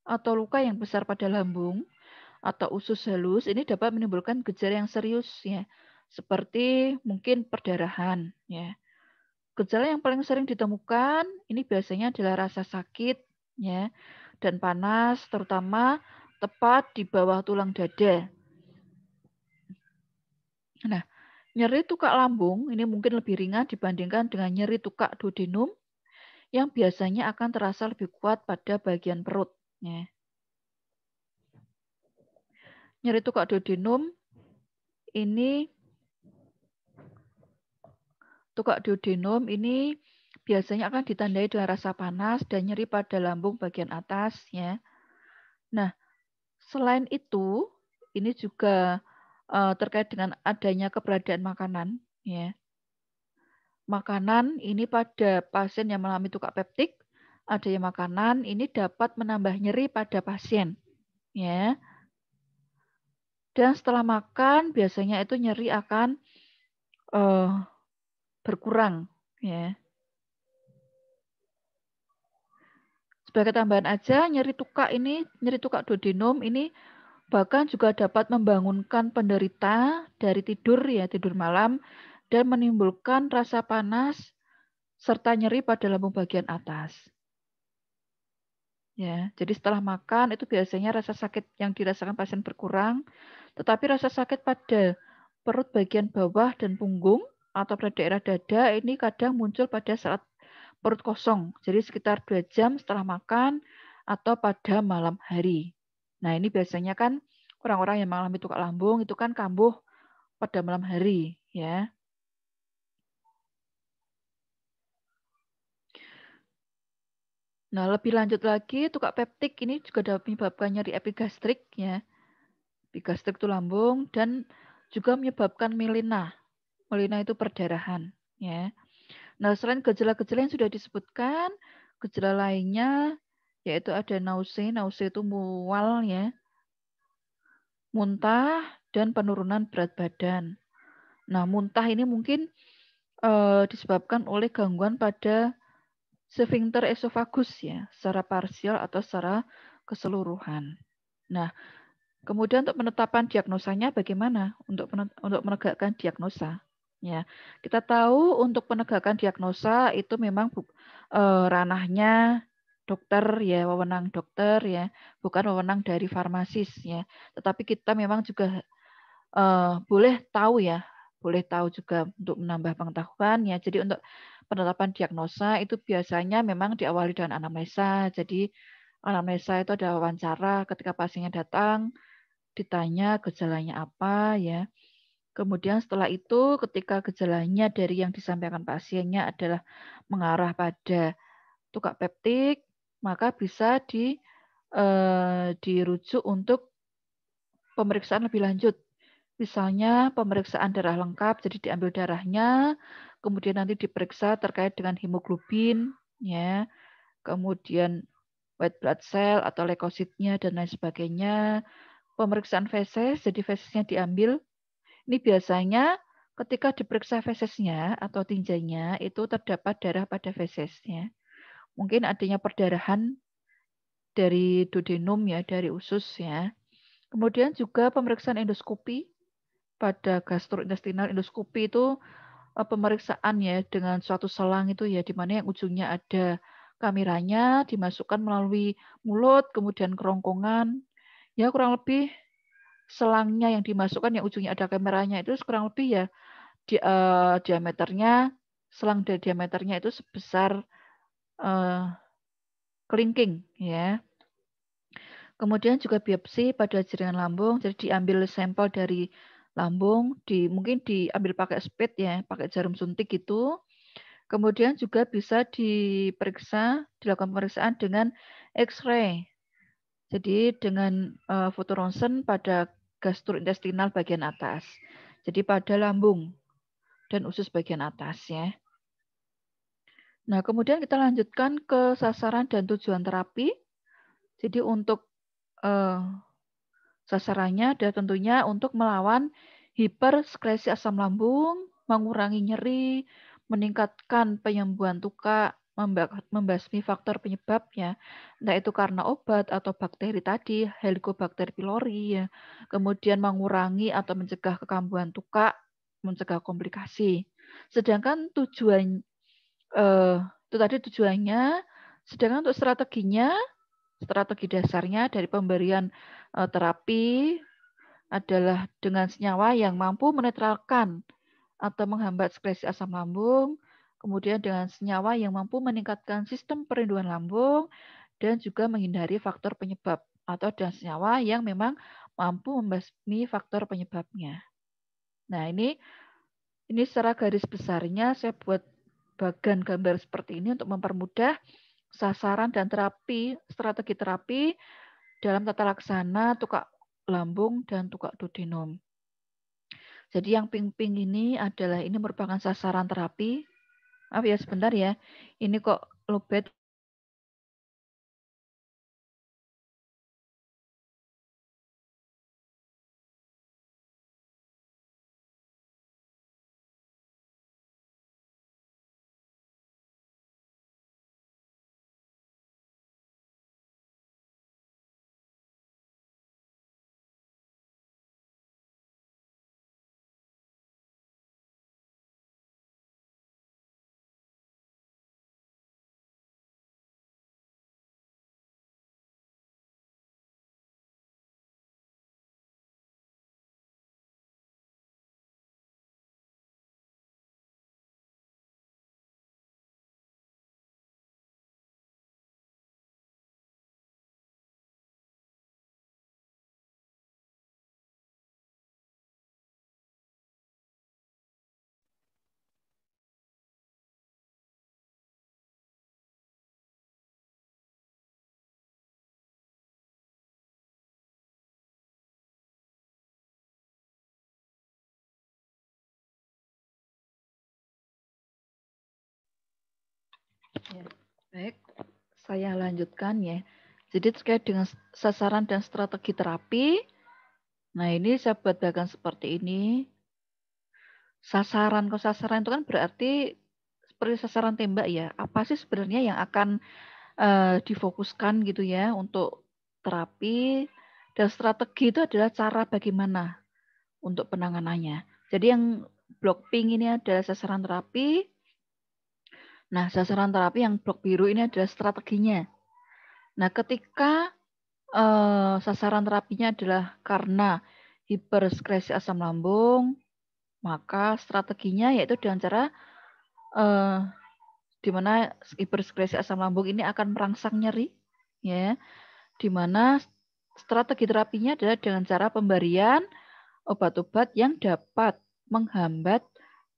atau luka yang besar pada lambung atau usus halus ini dapat menimbulkan gejala yang serius, ya, seperti mungkin perdarahan, ya. Gejala yang paling sering ditemukan ini biasanya adalah rasa sakit, ya, dan panas, terutama tepat di bawah tulang dada. Nah, nyeri tukak lambung ini mungkin lebih ringan dibandingkan dengan nyeri tukak duodenum yang biasanya akan terasa lebih kuat pada bagian perut. Ya. Nyeri tukak duodenum ini biasanya akan ditandai dengan rasa panas dan nyeri pada lambung bagian atas, ya. Nah, selain itu, ini juga terkait dengan adanya keberadaan makanan, ya. Makanan ini pada pasien yang mengalami tukak peptik, adanya makanan ini dapat menambah nyeri pada pasien, ya. Dan setelah makan biasanya itu nyeri akan berkurang, ya. Sebagai tambahan aja, nyeri tukak duodenum ini bahkan juga dapat membangunkan penderita dari tidur, ya, tidur malam, dan menimbulkan rasa panas serta nyeri pada lambung bagian atas. Ya, jadi setelah makan itu biasanya rasa sakit yang dirasakan pasien berkurang, tetapi rasa sakit pada perut bagian bawah dan punggung atau pada daerah dada ini kadang muncul pada saat perut kosong, jadi sekitar 2 jam setelah makan atau pada malam hari. Nah, ini biasanya kan orang-orang yang mengalami tukak lambung itu kan kambuh pada malam hari, ya. Nah, lebih lanjut lagi, tukak peptik ini juga dapat menyebabkan nyeri epigastrik, ya. Epigastrik itu lambung dan juga menyebabkan melena. Melena itu perdarahan, ya. Nah, selain gejala-gejala yang sudah disebutkan, gejala lainnya yaitu ada nausea. Nausea itu mual, ya. Muntah dan penurunan berat badan. Nah, muntah ini mungkin disebabkan oleh gangguan pada sphincter esofagus, ya, secara parsial atau secara keseluruhan. Nah, kemudian untuk penetapan diagnosanya bagaimana? Untuk menegakkan diagnosa, ya. Kita tahu untuk penegakan diagnosa itu memang ranahnya dokter, ya, wewenang dokter, ya, bukan wewenang dari farmasis, ya. Tetapi kita memang juga boleh tahu juga untuk menambah pengetahuan, ya. Jadi untuk penetapan diagnosa itu biasanya memang diawali dengan anamnesa. Jadi anamnesa itu ada wawancara ketika pasiennya datang, ditanya gejalanya apa, ya. Kemudian setelah itu ketika gejalanya dari yang disampaikan pasiennya adalah mengarah pada tukak peptik, maka bisa dirujuk untuk pemeriksaan lebih lanjut. Misalnya pemeriksaan darah lengkap, jadi diambil darahnya, kemudian nanti diperiksa terkait dengan hemoglobin, ya, kemudian white blood cell atau leukositnya dan lain sebagainya. Pemeriksaan feses, jadi fesesnya diambil. Ini biasanya ketika diperiksa fesesnya atau tinjanya itu terdapat darah pada fesesnya. Mungkin adanya perdarahan dari duodenum ya, dari usus ya. Kemudian juga pemeriksaan endoskopi pada gastrointestinal. Endoskopi itu pemeriksaan ya dengan suatu selang itu ya, di mana yang ujungnya ada kameranya dimasukkan melalui mulut, kemudian kerongkongan. Ya kurang lebih selangnya yang dimasukkan yang ujungnya ada kameranya itu kurang lebih ya diameternya, selang dari diameternya itu sebesar kelingking ya. Kemudian juga biopsi pada jaringan lambung, jadi diambil sampel dari lambung, mungkin diambil pakai speed ya, pakai jarum suntik gitu. Kemudian juga bisa dilakukan pemeriksaan dengan X-ray. Jadi dengan foto ronsen pada gastrointestinal bagian atas. Jadi pada lambung dan usus bagian atas ya. Nah, kemudian kita lanjutkan ke sasaran dan tujuan terapi. Jadi untuk sasarannya adalah tentunya untuk melawan hiperskresi asam lambung, mengurangi nyeri, meningkatkan penyembuhan tukak, membasmi faktor penyebabnya, entah itu karena obat atau bakteri tadi, Helicobacter pylori, ya. Kemudian mengurangi atau mencegah kekambuhan tukak, mencegah komplikasi. Sedangkan tujuan itu tadi tujuannya, sedangkan untuk strateginya, strategi dasarnya dari pemberian terapi adalah dengan senyawa yang mampu menetralkan atau menghambat sekresi asam lambung, kemudian dengan senyawa yang mampu meningkatkan sistem perlindungan lambung, dan juga menghindari faktor penyebab, atau dengan senyawa yang memang mampu membasmi faktor penyebabnya. Nah, ini secara garis besarnya saya buat bagan gambar seperti ini untuk mempermudah sasaran dan strategi terapi dalam tata laksana tukak lambung dan tukak duodenum. Jadi yang pink-pink ini merupakan sasaran terapi. Maaf ya sebentar ya, ini kok lowbat. Ya, baik, saya lanjutkan ya. Jadi terkait dengan sasaran dan strategi terapi, nah ini saya buat bagan seperti ini. Sasaran itu kan berarti seperti sasaran tembak ya. Apa sih sebenarnya yang akan difokuskan gitu ya untuk terapi, dan strategi itu adalah cara bagaimana untuk penanganannya. Jadi yang blok pink ini adalah sasaran terapi. Nah, sasaran terapi yang blok biru ini adalah strateginya. Nah, ketika sasaran terapinya adalah karena hiperskresi asam lambung, maka strateginya yaitu dengan cara di mana hiperskresi asam lambung ini akan merangsang nyeri, ya. Di mana strategi terapinya adalah dengan cara pemberian obat-obat yang dapat menghambat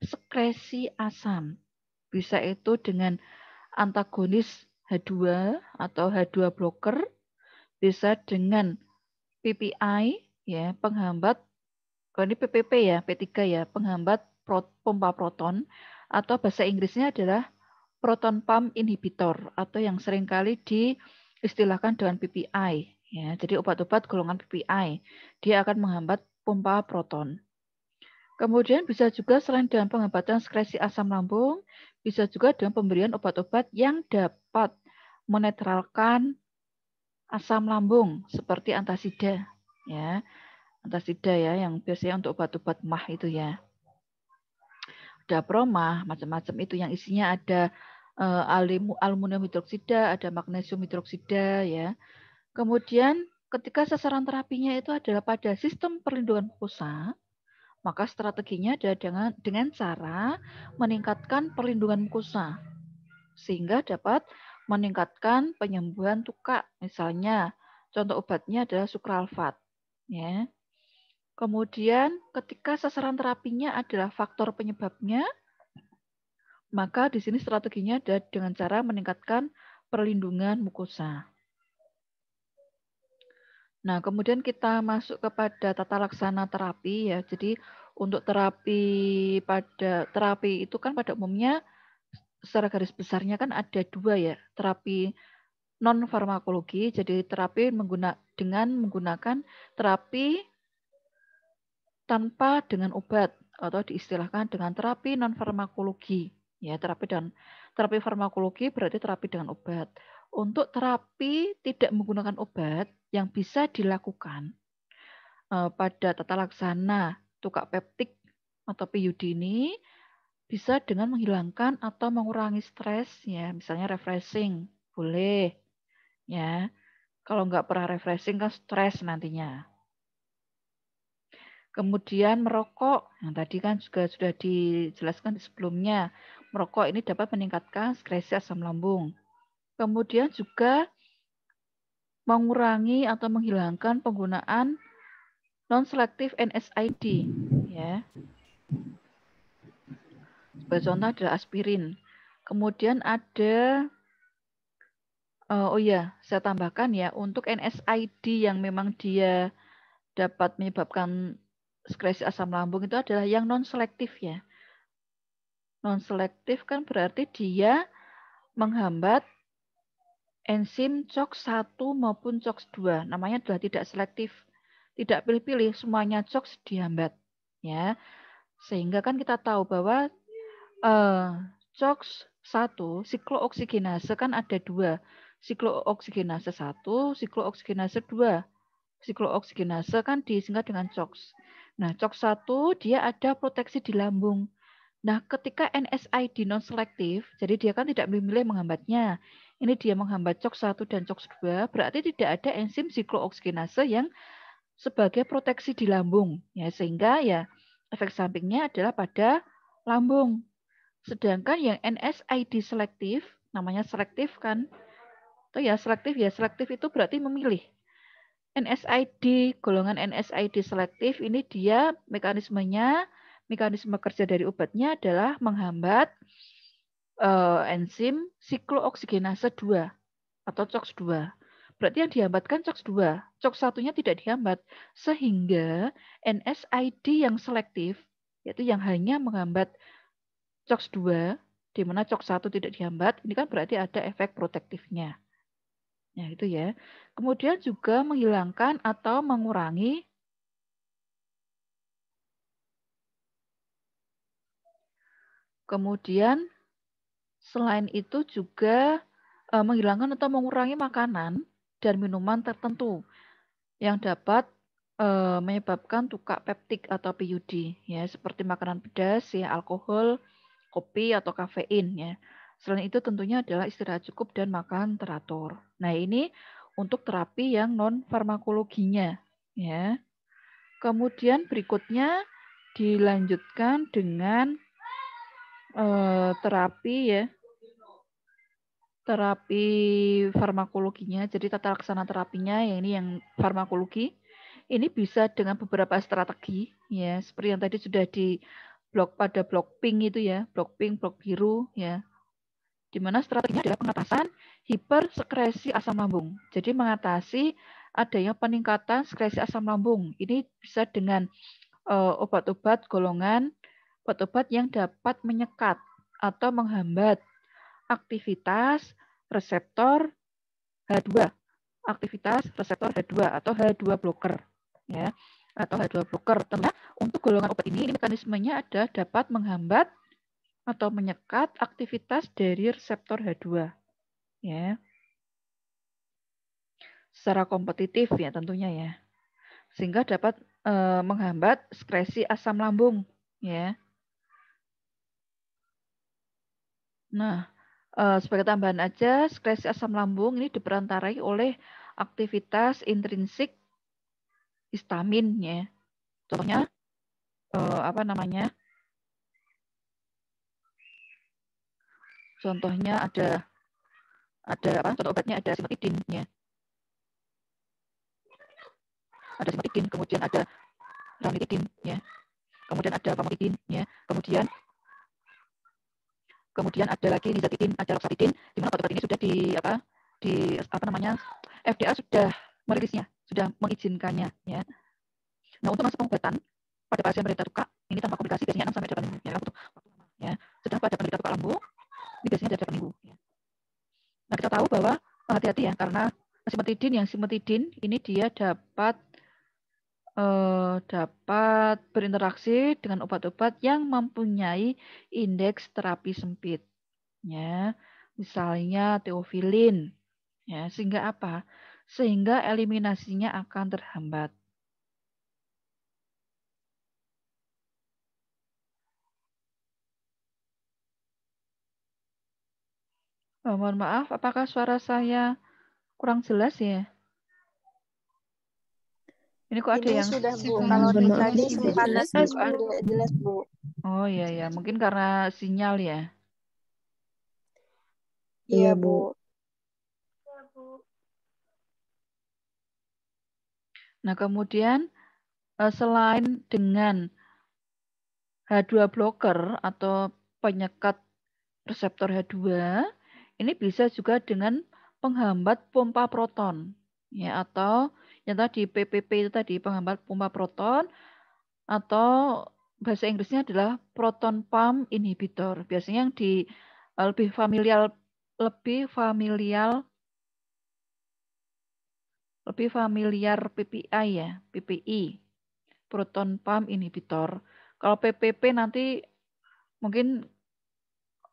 sekresi asam. Bisa itu dengan antagonis H2 atau H2 blocker, bisa dengan PPI ya, penghambat, ini PPP ya, P3 ya, penghambat pompa proton, atau bahasa Inggrisnya adalah proton pump inhibitor, atau yang seringkali diistilahkan dengan PPI ya. Jadi obat-obat golongan PPI, dia akan menghambat pompa proton. Kemudian bisa juga selain dengan penghambatan sekresi asam lambung, bisa juga dengan pemberian obat-obat yang dapat menetralkan asam lambung seperti antasida ya. Antasida ya, yang biasanya untuk obat-obat MAH itu ya. Ada promah, macam-macam itu yang isinya ada aluminium hidroksida, ada magnesium hidroksida ya. Kemudian ketika sasaran terapinya itu adalah pada sistem perlindungan mukosa, maka strateginya adalah dengan cara meningkatkan perlindungan mukosa sehingga dapat meningkatkan penyembuhan tukak. Misalnya contoh obatnya adalah sukralfat ya. Kemudian ketika sasaran terapinya adalah faktor penyebabnya, maka di sini strateginya adalah dengan cara meningkatkan perlindungan mukosa. Nah, kemudian kita masuk kepada tata laksana terapi ya. Jadi untuk terapi itu kan pada umumnya secara garis besarnya kan ada dua ya. Terapi non farmakologi, jadi terapi dengan menggunakan terapi tanpa dengan obat atau diistilahkan dengan terapi non farmakologi. Ya, terapi farmakologi berarti terapi dengan obat. Untuk terapi tidak menggunakan obat yang bisa dilakukan pada tata laksana tukak peptik atau PUD ini bisa dengan menghilangkan atau mengurangi stres ya, misalnya refreshing boleh ya. Kalau nggak pernah refreshing kan stres nantinya. Kemudian merokok, yang tadi kan juga sudah dijelaskan sebelumnya, merokok ini dapat meningkatkan sekresi asam lambung. Kemudian juga mengurangi atau menghilangkan penggunaan non-selective NSAID ya. Sebagai contoh adalah aspirin. Kemudian ada saya tambahkan ya, untuk NSAID yang memang dia dapat menyebabkan sekresi asam lambung itu adalah yang non-selektif ya. Non-selektif kan berarti dia menghambat enzim COX-1 maupun COX-2. Namanya adalah tidak selektif. Tidak pilih-pilih, semuanya COX dihambat ya. Sehingga kan kita tahu bahwa COX-1, siklooksigenase kan ada dua. Siklooksigenase 1, siklooksigenase 2. Siklooksigenase kan disingkat dengan COX. Nah, COX-1 dia ada proteksi di lambung. Nah, ketika NSAID non-selektif, jadi dia kan tidak memilih menghambatnya. Ini dia menghambat COX-1 dan COX-2, berarti tidak ada enzim siklooksigenase yang sebagai proteksi di lambung. Ya, sehingga ya efek sampingnya adalah pada lambung. Sedangkan yang NSAID selektif, namanya selektif kan, itu ya selektif itu berarti memilih. Golongan NSAID selektif ini dia mekanisme kerja dari obatnya adalah menghambat enzim siklooksigenase 2 atau COX-2. Berarti yang dihambatkan COX-2, COX-1-nya tidak dihambat. Sehingga NSAID yang selektif, yaitu yang hanya menghambat COX-2, di mana COX-1 tidak dihambat, ini kan berarti ada efek protektifnya. Ya, itu ya. Kemudian juga menghilangkan atau mengurangi selain itu juga menghilangkan atau mengurangi makanan dan minuman tertentu yang dapat menyebabkan tukak peptik atau PUD ya, seperti makanan pedas ya, alkohol, kopi atau kafein ya. Selain itu tentunya adalah istirahat cukup dan makan teratur. Nah, ini untuk terapi yang non farmakologinya ya. Kemudian berikutnya dilanjutkan dengan terapi farmakologinya. Jadi tata laksana terapinya yang ini yang farmakologi. Ini bisa dengan beberapa strategi ya, seperti yang tadi sudah di blok pink itu ya, blok pink, blok biru ya. di mana strateginya adalah pengatasan hipersekresi asam lambung. Jadi mengatasi adanya peningkatan sekresi asam lambung. Ini bisa dengan obat-obat golongan obat-obat yang dapat menyekat atau menghambat aktivitas reseptor H2, aktivitas reseptor H2 atau H2 blocker, ya, atau H2 blocker. Tentunya untuk golongan obat ini mekanismenya ada dapat menghambat atau menyekat aktivitas dari reseptor H2, ya, secara kompetitif ya tentunya ya, sehingga dapat menghambat sekresi asam lambung, ya. Nah, sebagai tambahan aja, sekresi asam lambung ini diperantarai oleh aktivitas intrinsik histamin, ya. Contohnya apa namanya? Contohnya ada apa? Contoh obatnya ada simetidin, ya. Ada simetidin, kemudian ada ranitidin, ya. Kemudian ada famotidin, ya. Kemudian ada lagi nizatidin, ada loxatidin, di mana obat-obat ini sudah di apa namanya? FDA sudah merilisnya, sudah mengizinkannya, ya. Nah, untuk masa pengobatan pada pasien penderita luka ini tanpa komplikasi biasanya 6 sampai 8 minggu, ya, waktu lama, ya. Sedang pada penderita luka lambung ini biasanya dari 8 minggu, ya. Nah, kita tahu bahwa hati-hati ya, karena simetidin ini dia dapat berinteraksi dengan obat-obat yang mempunyai indeks terapi sempit, ya. Misalnya teofilin, ya, sehingga apa? Sehingga eliminasinya akan terhambat. Mohon maaf, apakah suara saya kurang jelas ya? Ini kok ada Ini yang sudah Bu, kalau Mohon maaf, tadi Bu, sudah sempat jelas, Bu. tidak jelas Bu. Oh iya ya, mungkin karena sinyal ya. Iya Iya, Bu. Bu. Nah, kemudian selain dengan H2 blocker atau penyekat reseptor H2, ini bisa juga dengan penghambat pompa proton, ya, atau yang tadi PPP itu tadi penghambat pompa proton, atau bahasa Inggrisnya adalah proton pump inhibitor. Biasanya yang lebih familiar PPI ya, PPI, proton pump inhibitor. Kalau PPP nanti mungkin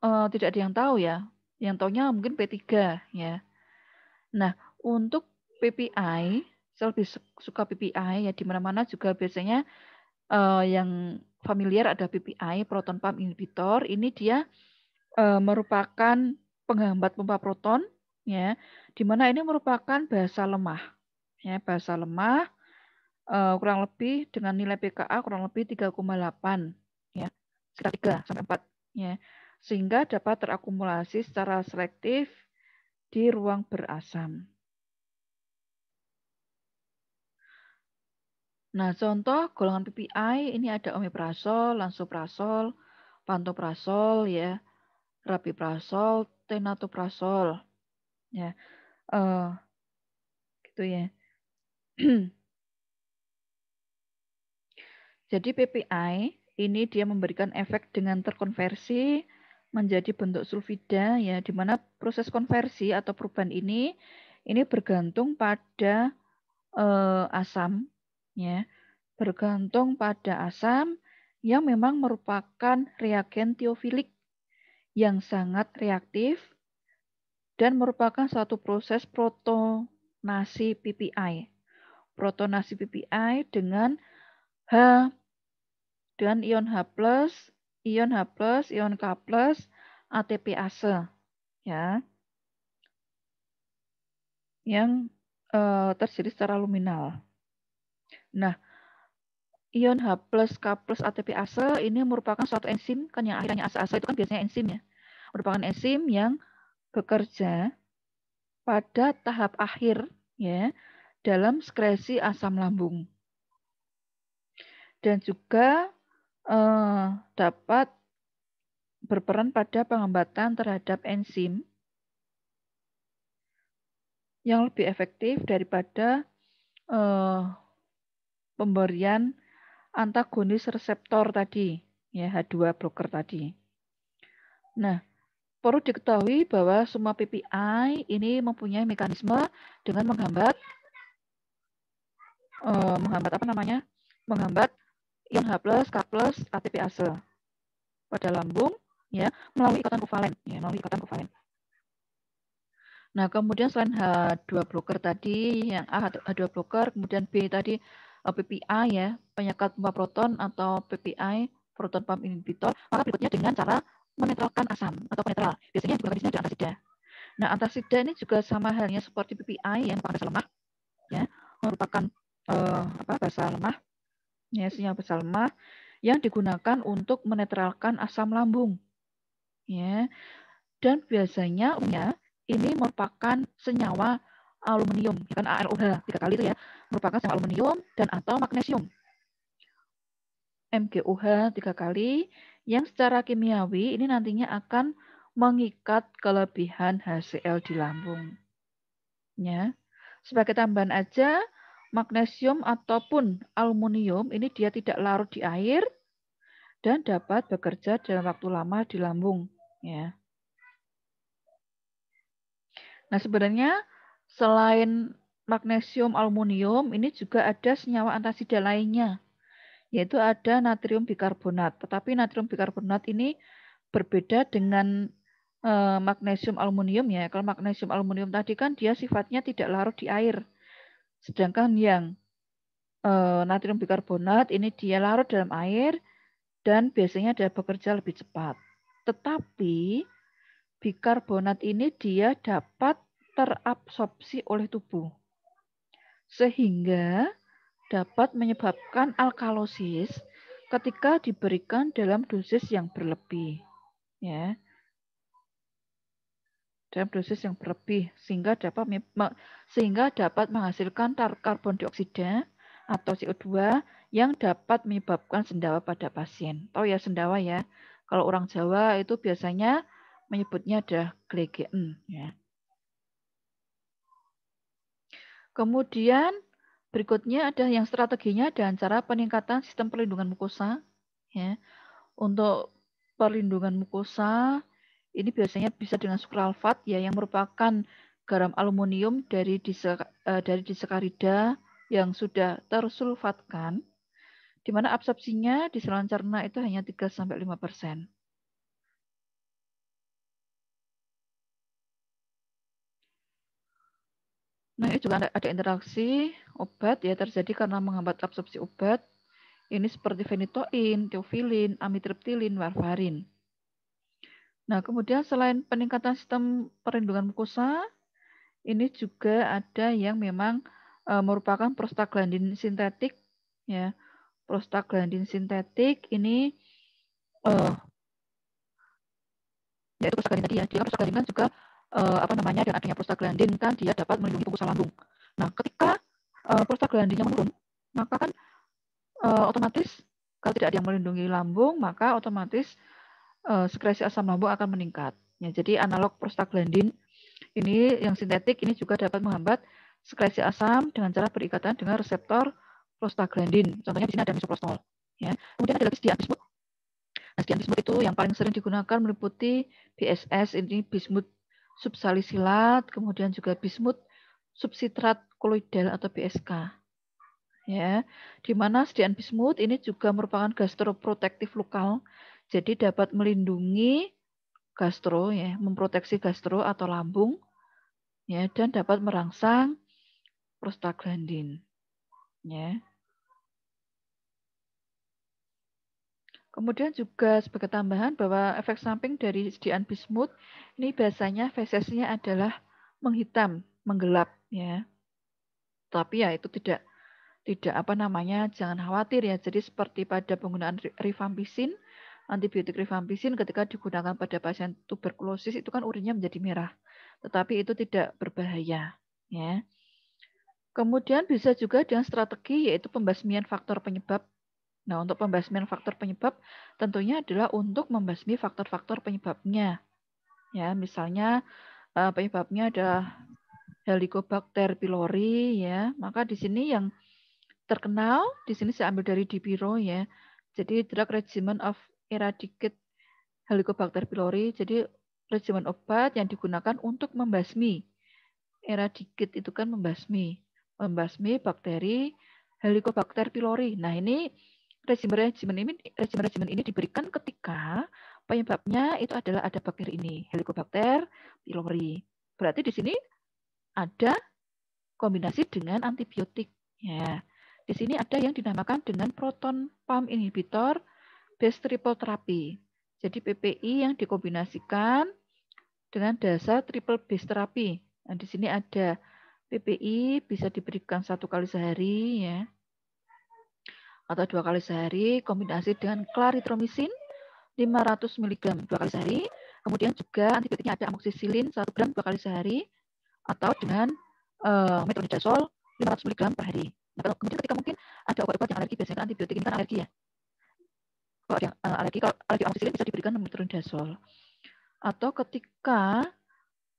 tidak ada yang tahu ya. Yang taunya mungkin P3 ya. Nah, untuk PPI, saya lebih suka PPI ya, di mana-mana juga biasanya yang familiar ada PPI, proton pump inhibitor. Ini dia merupakan penghambat pompa proton ya, di mana ini merupakan basa lemah. Ya, basa lemah kurang lebih dengan nilai pKa kurang lebih 3,8 ya, sekitar 3 sampai 4 ya. Sehingga dapat terakumulasi secara selektif di ruang berasam. Nah, contoh golongan PPI ini ada omeprazol, lansoprazol, pantoprazol ya, rabiprazol, tenatoprazol ya. Gitu ya. Jadi PPI ini dia memberikan efek dengan terkonversi menjadi bentuk sulfida ya, di mana proses konversi atau perubahan ini bergantung pada asam ya, bergantung pada asam yang memang merupakan reagen teofilik yang sangat reaktif dan merupakan suatu proses protonasi PPI. Protonasi PPI dengan ion H+, ion K+, ATPase ya. Yang terjadi secara luminal. Nah, ion H+, K+, ATPase ini merupakan suatu enzim, kan yang akhirnya ase-ase itu kan biasanya enzim ya. Merupakan enzim yang bekerja pada tahap akhir ya dalam sekresi asam lambung. Dan juga dapat berperan pada penghambatan terhadap enzim yang lebih efektif daripada pemberian antagonis reseptor tadi, ya H2 blocker tadi. Nah, perlu diketahui bahwa semua PPI ini mempunyai mekanisme dengan menghambat menghambat ion H+, K+, ATPase pada lambung, ya, melalui ikatan kovalen, Nah, kemudian selain H2 blocker tadi, yang A H2 blocker, kemudian B tadi PPI, ya, penyekat pompa proton atau PPI, proton pump inhibitor, maka berikutnya dengan cara menetralkan asam atau penetral. Biasanya digunakan di sini ada antasida. Nah, antasida ini juga sama halnya seperti PPI yang merupakan basa lemak, ya, merupakan basa lemah, ya, senyawa basa lemah yang digunakan untuk menetralkan asam lambung, ya. Dan biasanya ini merupakan senyawa aluminium, kan AlOH 3 kali itu ya, merupakan senyawa aluminium dan atau magnesium. MgOH 3 kali yang secara kimiawi ini nantinya akan mengikat kelebihan HCl di lambung. Ya. Sebagai tambahan aja, magnesium ataupun aluminium ini dia tidak larut di air dan dapat bekerja dalam waktu lama di lambung, ya. Nah, sebenarnya selain magnesium, aluminium, ini juga ada senyawa antasida lainnya, yaitu ada natrium bikarbonat. Tetapi natrium bikarbonat ini berbeda dengan magnesium aluminium, ya. Kalau magnesium aluminium tadi kan dia sifatnya tidak larut di air. Sedangkan yang natrium bikarbonat ini dia larut dalam air dan biasanya dia bekerja lebih cepat. Tetapi bikarbonat ini dia dapat terabsorpsi oleh tubuh, sehingga dapat menyebabkan alkalosis ketika diberikan dalam dosis yang berlebih, ya, dalam dosis yang berlebih, sehingga dapat menghasilkan karbon dioksida atau CO2 yang dapat menyebabkan sendawa pada pasien. Tahu ya sendawa ya? Kalau orang Jawa itu biasanya menyebutnya ada glegen, ya. Kemudian berikutnya ada yang strateginya dan cara peningkatan sistem perlindungan mukosa, ya. Untuk perlindungan mukosa ini biasanya bisa dengan sukralfat, ya, yang merupakan garam aluminium dari disakarida yang sudah tersulfatkan, di mana absorpsinya di saluran cerna itu hanya 3-5%. Nah, ini juga ada interaksi obat, ya, terjadi karena menghambat absorpsi obat. Ini seperti fenitoin, teofilin, amitriptilin, warfarin. Nah, kemudian selain peningkatan sistem perlindungan mukosa, ini juga ada yang memang merupakan prostaglandin sintetik, ya. Prostaglandin sintetik ini yaitu prostaglandin tadi, ya. Dia prostaglandin kan juga dengan adanya prostaglandin kan dia dapat melindungi mukosa lambung. Nah, ketika prostaglandinnya menurun, maka kan otomatis kalau tidak ada yang melindungi lambung, maka otomatis sekresi asam lambung akan meningkat. Ya, jadi analog prostaglandin ini yang sintetik ini juga dapat menghambat sekresi asam dengan cara berikatan dengan reseptor prostaglandin. Contohnya di sini ada misoprostol. Ya. Kemudian ada lagi sediaan bismut. Nah, sediaan bismut itu yang paling sering digunakan meliputi BSS, ini bismut subsalisilat, kemudian juga bismut subsitrat koloidal atau BSK. Ya, di mana sediaan bismut ini juga merupakan gastroprotektif lokal, jadi dapat melindungi gastro, ya, memproteksi gastro atau lambung, ya, dan dapat merangsang prostaglandin, ya. Kemudian juga sebagai tambahan bahwa efek samping dari sediaan bismut ini biasanya fesesnya adalah menghitam, menggelap, ya. Tapi ya itu tidak jangan khawatir, ya. Jadi seperti pada penggunaan rifampisin, antibiotik rifampisin ketika digunakan pada pasien tuberkulosis itu kan urinnya menjadi merah. Tetapi itu tidak berbahaya, ya. Kemudian bisa juga dengan strategi yaitu pembasmian faktor penyebab, Nah, untuk pembasmian faktor penyebab tentunya adalah untuk membasmi faktor-faktor penyebabnya. Ya, misalnya penyebabnya adalah Helicobacter pylori ya. Maka di sini yang terkenal di sini saya ambil dari Dipiro ya. Jadi drug regimen of eradicate Helicobacter pylori. Jadi regimen obat yang digunakan untuk membasmi. Eradicate itu kan membasmi bakteri Helicobacter pylori. Nah, ini regimen ini diberikan ketika penyebabnya itu adalah ada bakteri ini, Helicobacter pylori. Berarti di sini ada kombinasi dengan antibiotik. Ya, di sini ada yang dinamakan dengan proton pump inhibitor based triple therapy. Jadi PPI yang dikombinasikan dengan dasar triple base therapy. Nah, di sini ada PPI bisa diberikan 1 kali sehari ya, atau 2 kali sehari, kombinasi dengan clarithromycin 500 mg 2 kali sehari. Kemudian juga antibiotiknya ada amoxicillin 1 gram 2 kali sehari, atau dengan metronidazole 500 mg per hari. Nah, kemudian ketika mungkin ada obat-obat yang alergi, biasanya antibiotik ini kan alergi ya. Kalau ada alergi amoxicillin bisa diberikan metronidazole. Atau ketika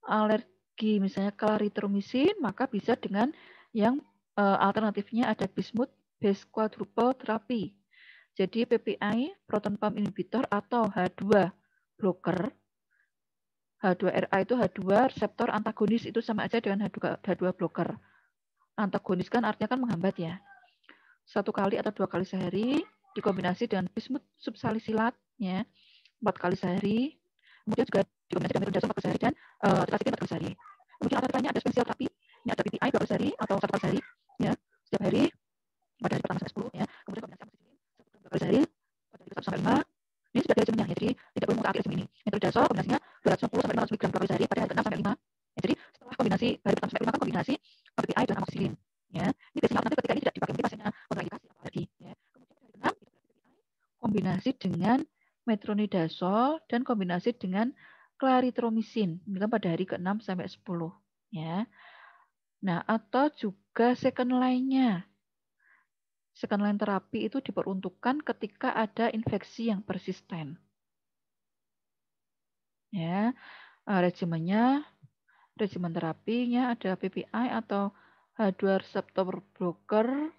alergi misalnya clarithromycin, maka bisa dengan yang alternatifnya ada bismuth based quadruple therapy. Jadi PPI, proton pump inhibitor atau H2 blocker. H2RA itu H2 reseptor antagonis, itu sama aja dengan H2 blocker. Antagonis kan artinya kan menghambat ya. 1 kali atau 2 kali sehari dikombinasi dengan bismuth subsalisilat ya, 4 kali sehari. Kemudian juga dikombinasi dengan metronidazole 4 kali sehari dan tetracycline 4 kali sehari. Kemudian alternatifnya ada spesial terapi. Ini ada PPI 2 kali sehari atau 1 kali sehari ya, setiap hari pada hari pertama sampai 10 ya. Kemudian kombinasi amoxicillin 2 kali sehari pada hari 1 sampai 5. Ini sudah ada regimennya ya, jadi tidak boleh mengutak regimen ini. Metronidazole kombinasinya 250 sampai 500 mg 2 kali sehari pada hari 6 sampai 5. Ya, jadi setelah kombinasi hari pertama sampai 5 kan kombinasi PPI dan amoxicillin ya. Ini biasanya alternatif ketika ini tidak dipakai mungkin pasiennya kontraindikasi atau alergi ya. Kemudian hari 6 itu PPI kombinasi dengan metronidazole dan kombinasi dengan clarithromycin pada hari ke-6 sampai 10 ya. Nah, atau juga second line-nya. Second line terapi itu diperuntukkan ketika ada infeksi yang persisten. Ya, regimen terapinya ada PPI atau H2 reseptor blocker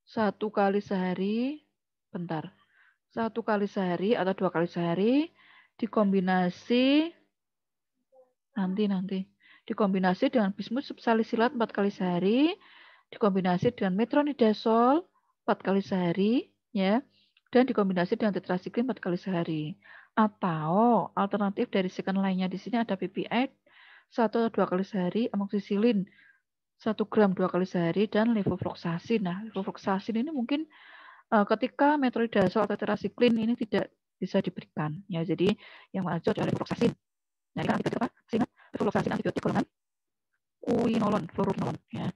1 kali sehari, 1 kali sehari atau 2 kali sehari dikombinasi dikombinasi dengan bismuth subsalisilat 4 kali sehari, dikombinasi dengan metronidazole 4 kali sehari ya, dan dikombinasi dengan tetracycline 4 kali sehari. Atau alternatif dari second line-nya di sini ada PPI 1 atau 2 kali sehari, amoxicillin 1 gram 2 kali sehari, dan levofloxacin. Nah, levofloxacin ini mungkin ketika metronidazole atau tetracycline ini tidak bisa diberikan ya, jadi yang maju adalah levofloxacin. Nah, ini kan antibiotik apa? Sehingga levofloxacin antibiotik golongan uinolon, fluoroquinolon ya.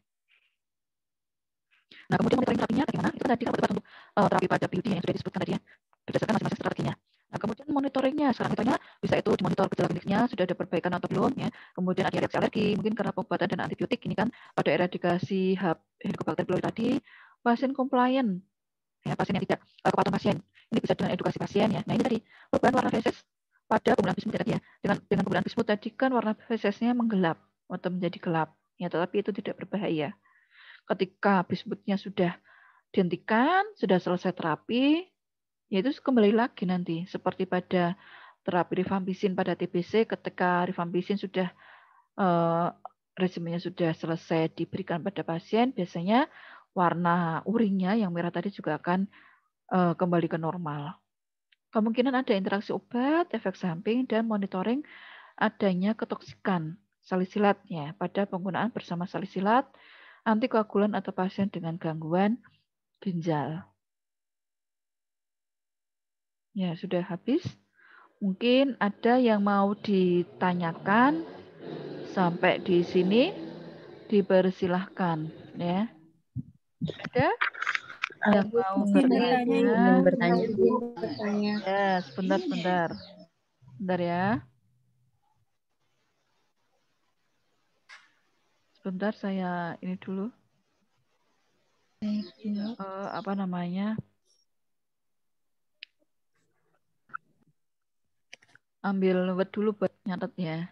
Nah, kemudian monitoring terapinya bagaimana? Itu tadi kan obat untuk terapi pada BUD yang sudah disebutkan tadi ya, berdasarkan masing-masing strateginya. Nah, kemudian monitoringnya, sekarang monitoringnya bisa itu dimonitor gejala kliniknya sudah ada perbaikan atau belum ya. Kemudian ada reaksi alergi, mungkin karena pengobatan dan antibiotik ini kan pada eradikasi Helicobacter pylori tadi, pasien compliant ya, pasien yang tidak kepatuhan pasien. Ini bisa dengan edukasi pasien ya. Nah, ini tadi perubahan warna feses pada penggunaan bismut tadi ya. Dengan penggunaan bismut tadi kan warna fesesnya menggelap atau menjadi gelap ya, tetapi itu tidak berbahaya. Ketika bismutnya sudah dihentikan, sudah selesai terapi, ya itu kembali lagi nanti seperti pada terapi rifampicin pada TBC, ketika rifampicin sudah regimennya sudah selesai diberikan pada pasien, biasanya warna urinnya yang merah tadi juga akan kembali ke normal. Kemungkinan ada interaksi obat, efek samping, dan monitoring adanya ketoksikan salisilat ya, pada penggunaan bersama salisilat, antikoagulan atau pasien dengan gangguan ginjal. Ya, sudah habis. Mungkin ada yang mau ditanyakan sampai di sini, dipersilahkan ya. Ada yang mau bertanya? Ya, sebentar. Sebentar ya. Sebentar saya ini dulu. Apa namanya? ambil word dulu buat nyatet ya.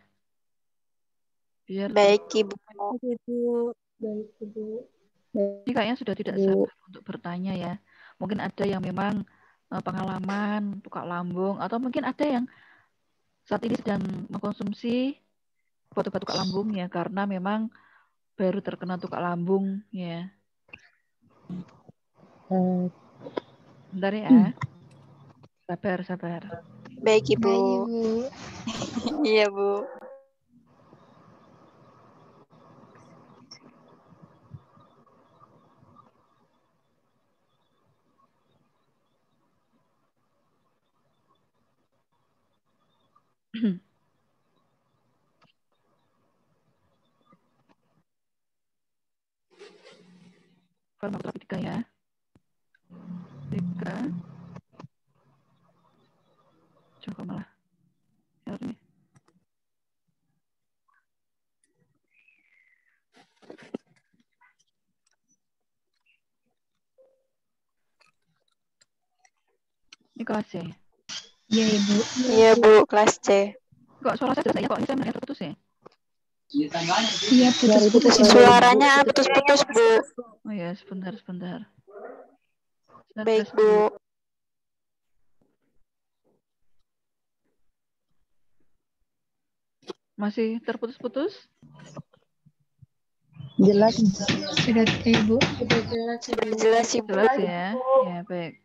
Biar Baik, Ibu. Baik, Ibu. ini kayaknya sudah tidak sabar untuk bertanya ya. Mungkin ada yang memang pengalaman tukar lambung, atau mungkin ada yang saat ini sedang mengkonsumsi obat-obat tukar lambung ya, karena memang baru terkena tukar lambung ya. Bentar ya. Sabar. Baik, Ibu. Baik, Ibu. Iya, Bu. Farmakoterapi 3 ya. 3. Coba malah. Ini. Ini kelas C. Iya, Ibu. Iya, Bu. Kelas C. Kok suara saya jelas ya? Kok ini saya mendengar terputus ya? Iya, putus-putus, Ibu. Suaranya putus-putus, Bu. Oh ya, sebentar. Saya Baik, tes dulu. Bu. Masih terputus-putus? Jelas. Sudah, Ibu. Sudah jelas, Ibu. Jelas ya? Ya, baik.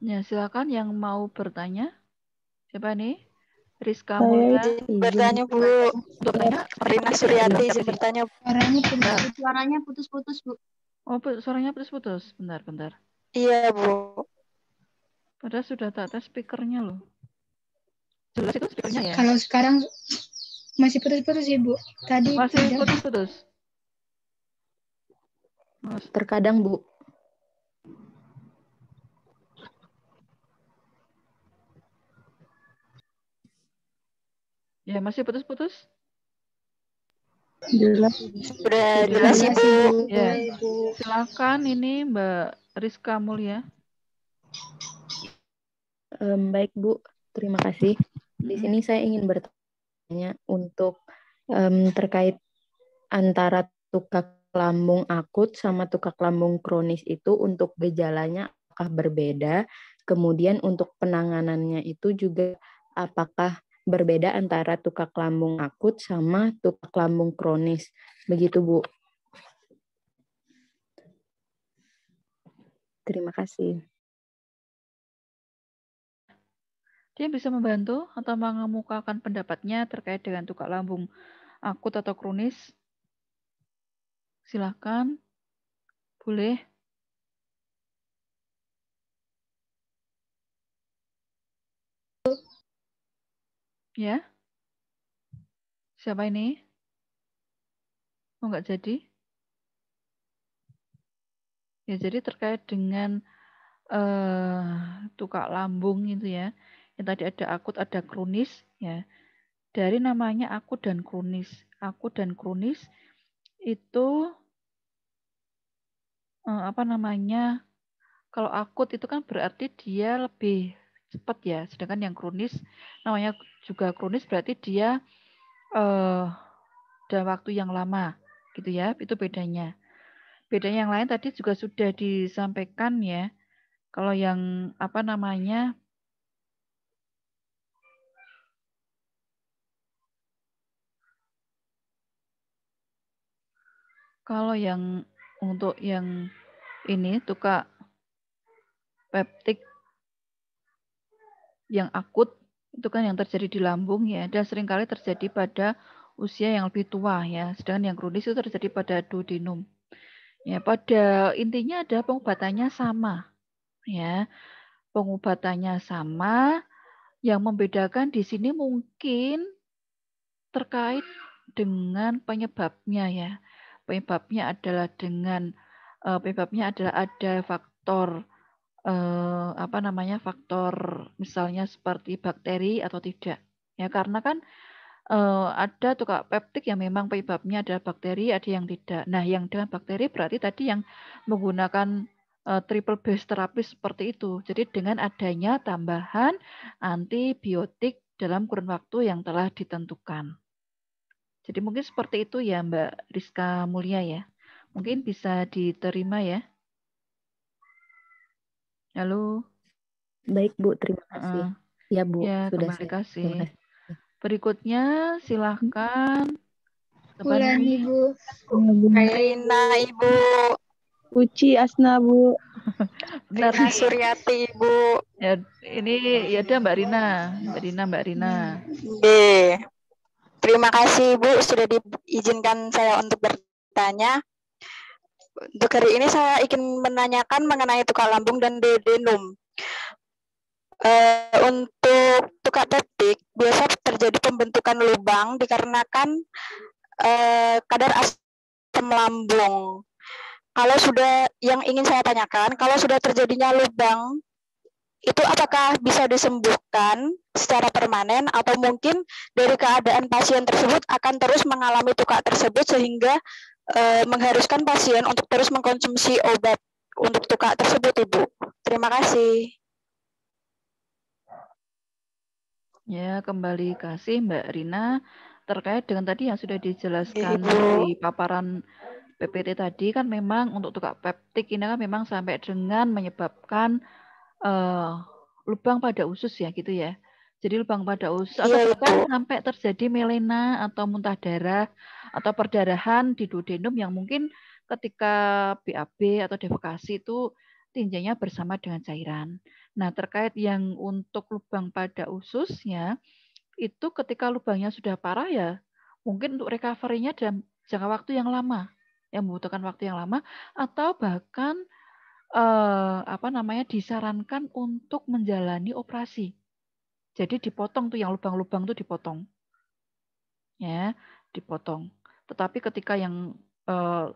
Ya, silakan yang mau bertanya. Siapa nih? Rizka Mulia. Bertanya, Bu. Untuk bertanya, Rina Suryati bertanya. Suaranya putus-putus, Bu. Oh, suaranya putus-putus. Bentar. Iya, Bu. Padahal sudah tak tes speakernya loh. Jelas itu speakernya ya? Kalau sekarang masih putus-putus, Ibu. Tadi Masih tidak. putus-putus. Terkadang, Bu. Ya, masih putus-putus? Jelas. Sudah jelas, Ibu. Ya, silakan ini Mbak Rizka Mulia. Baik, Bu. Terima kasih. Di sini saya ingin bertanya untuk terkait antara tukak lambung akut sama tukak lambung kronis itu untuk gejalanya apakah berbeda? Kemudian untuk penanganannya itu juga apakah berbeda antara tukak lambung akut sama tukak lambung kronis? Begitu, Bu. Terima kasih. Dia bisa membantu atau mengemukakan pendapatnya terkait dengan tukak lambung akut atau kronis? Silakan. Boleh. Ya. Siapa ini? Oh, nggak jadi? Ya, jadi terkait dengan tukak lambung itu ya. Yang tadi ada akut, ada kronis ya. Dari namanya akut dan kronis. Akut dan kronis itu kalau akut itu kan berarti dia lebih cepat ya. Sedangkan yang kronis namanya juga kronis berarti dia dalam waktu yang lama gitu ya. Itu bedanya. Bedanya yang lain tadi juga sudah disampaikan ya. Kalau yang kalau yang untuk yang ini tukak peptik yang akut itu kan yang terjadi di lambung ya, dan seringkali terjadi pada usia yang lebih tua ya. Sedangkan yang kronis itu terjadi pada duodenum. Ya, pada intinya ada pengobatannya sama ya. Pengobatannya sama, yang membedakan di sini mungkin terkait dengan penyebabnya ya. Penyebabnya adalah ada faktor faktor misalnya seperti bakteri atau tidak. Ya, karena kan ada tuh Kak peptik yang memang penyebabnya adalah bakteri, ada yang tidak. Nah, yang dengan bakteri berarti tadi yang menggunakan triple base terapi seperti itu. Jadi dengan adanya tambahan antibiotik dalam kurun waktu yang telah ditentukan. Jadi mungkin seperti itu ya Mbak Rizka Mulia ya. Mungkin bisa diterima ya. Halo. Baik Bu, terima kasih. Ya Bu, Ya, sudah kembali saya. kasih. Terima kasih. Berikutnya silahkan. Bulan Nih? Ibu. Rina Ibu. Uci Asna Bu. Benar Rina nih. Suryati Ibu. Ya, ini ya udah Mbak Rina. Mbak Rina. D. Terima kasih Ibu sudah diizinkan saya untuk bertanya. Untuk hari ini saya ingin menanyakan mengenai tukak lambung dan duodenum. Untuk tukak peptik biasa terjadi pembentukan lubang dikarenakan kadar asam lambung. Kalau sudah, yang ingin saya tanyakan, kalau sudah terjadinya lubang, itu apakah bisa disembuhkan secara permanen atau mungkin dari keadaan pasien tersebut akan terus mengalami tukak tersebut sehingga mengharuskan pasien untuk terus mengkonsumsi obat untuk tukak tersebut, Ibu. Terima kasih. Ya, kembali kasih Mbak Rina terkait dengan tadi yang sudah dijelaskan Ibu. di paparan PPT tadi kan memang untuk tukak peptik ini kan memang sampai dengan menyebabkan lubang pada usus ya gitu ya. Jadi lubang pada usus atau Iya, bahkan Ibu. sampai terjadi melena atau muntah darah atau perdarahan di duodenum yang mungkin ketika BAB atau defekasi itu tinjanya bersama dengan cairan. Nah, terkait yang untuk lubang pada ususnya, itu ketika lubangnya sudah parah ya, mungkin untuk recovery-nya dalam jangka waktu yang lama, yang membutuhkan waktu yang lama, atau bahkan disarankan untuk menjalani operasi. Jadi dipotong tuh yang lubang-lubang tuh dipotong, ya, dipotong. Tetapi ketika yang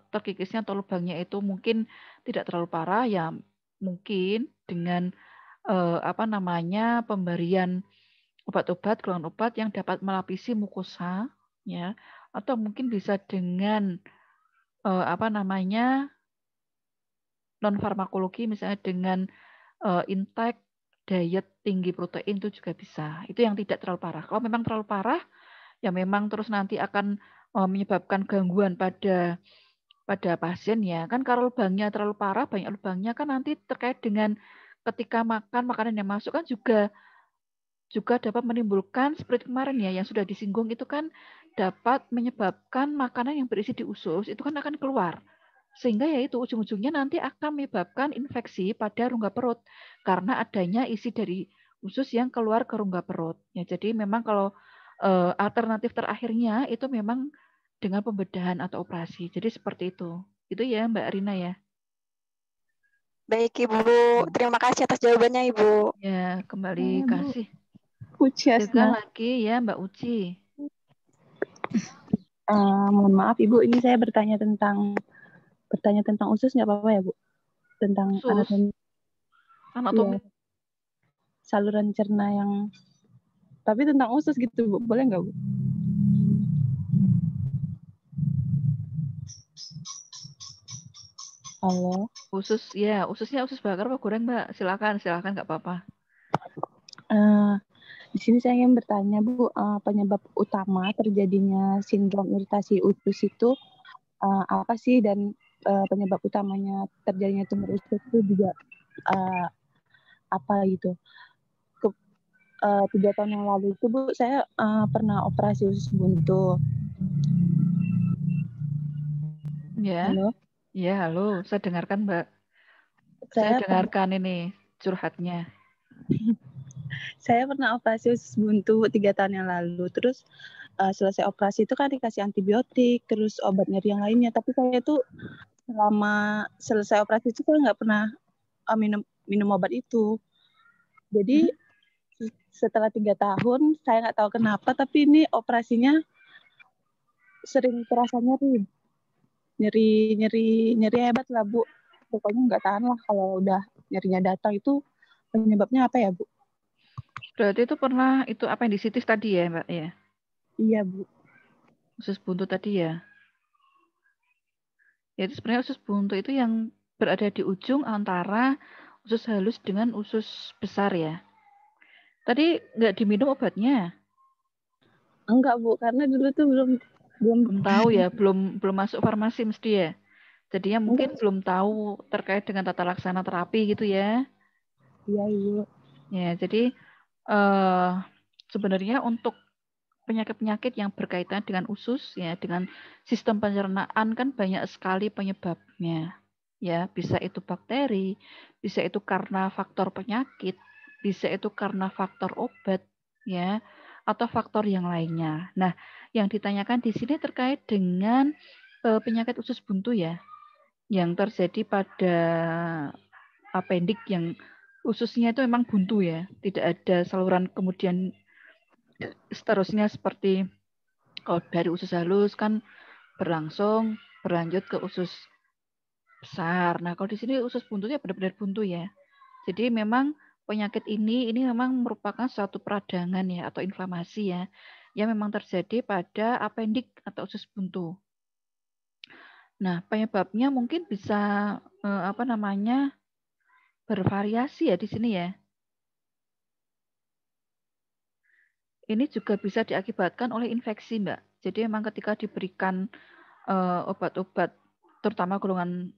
terkikisnya atau lubangnya itu mungkin tidak terlalu parah, ya mungkin dengan pemberian obat-obat, golongan obat yang dapat melapisi mukosa, ya, atau mungkin bisa dengan non farmakologi, misalnya dengan intake diet tinggi protein itu juga bisa. Itu yang tidak terlalu parah. Kalau memang terlalu parah, ya memang terus nanti akan menyebabkan gangguan pada pasien ya. Kan kalau lubangnya terlalu parah, banyak lubangnya kan nanti terkait dengan ketika makan makanan yang masuk kan juga dapat menimbulkan seperti kemarin ya yang sudah disinggung itu kan dapat menyebabkan makanan yang berisi di usus itu kan akan keluar. Sehingga ya itu ujung-ujungnya nanti akan menyebabkan infeksi pada rongga perut karena adanya isi dari usus yang keluar ke rongga perut. Ya, jadi memang kalau alternatif terakhirnya itu memang dengan pembedahan atau operasi. Jadi seperti itu. Itu ya Mbak Rina ya. Baik Ibu, terima kasih atas jawabannya Ibu. Ya, kembali kasih. Uci Silakan Asna. lagi ya Mbak Uci. Mohon maaf Ibu, ini saya bertanya tentang usus nggak apa-apa ya Bu? Tentang Usus. Anatomi. Iya. Saluran cerna yang, tapi tentang usus gitu Bu, boleh nggak Bu? Halo. Ususnya usus bakar apa goreng Mbak? Silakan nggak apa-apa. Di sini saya ingin bertanya Bu, penyebab utama terjadinya sindrom iritasi usus itu apa sih, dan penyebab utamanya terjadinya tumor usus itu juga apa gitu? 3 tahun yang lalu itu Bu, saya pernah operasi usus buntu. Ya. Halo. Ya, halo. Saya dengarkan Mbak. Saya dengarkan ini curhatnya. Saya pernah operasi usus buntu 3 tahun yang lalu. Terus selesai operasi itu kan dikasih antibiotik, terus obat nyeri yang lainnya. Tapi saya itu selama selesai operasi itu saya nggak pernah minum obat itu. Jadi setelah 3 tahun, saya nggak tahu kenapa, tapi ini operasinya sering terasa nyeri hebat lah Bu. Pokoknya nggak tahan lah kalau udah nyerinya datang. Itu penyebabnya apa ya Bu? Berarti itu pernah itu appendicitis tadi ya Mbak ya? Iya, Bu. Usus buntu tadi ya. Itu sebenarnya usus buntu itu yang berada di ujung antara usus halus dengan usus besar ya. Tadi nggak diminum obatnya? Enggak, Bu, karena dulu tuh belum Belum tahu ya, belum masuk farmasi mesti ya. Jadinya mungkin enggak. belum tahu terkait dengan tata laksana terapi gitu ya. Iya, Ibu. Ya, jadi sebenarnya untuk penyakit-penyakit yang berkaitan dengan usus ya, dengan sistem pencernaan kan banyak sekali penyebabnya. Ya, bisa itu bakteri, bisa itu karena faktor penyakit, bisa itu karena faktor obat ya, atau faktor yang lainnya. Nah, yang ditanyakan di sini terkait dengan penyakit usus buntu ya, yang terjadi pada apendik yang ususnya itu memang buntu ya, tidak ada saluran kemudian seterusnya seperti kalau dari usus halus kan berlanjut ke usus besar. Nah, kalau di sini usus buntunya benar-benar buntu ya. Jadi memang penyakit ini memang merupakan suatu peradangan ya atau inflamasi ya yang memang terjadi pada apendik atau usus buntu. Nah, penyebabnya mungkin bisa bervariasi ya di sini ya. Ini juga bisa diakibatkan oleh infeksi, Mbak. Jadi memang ketika diberikan obat-obat terutama golongan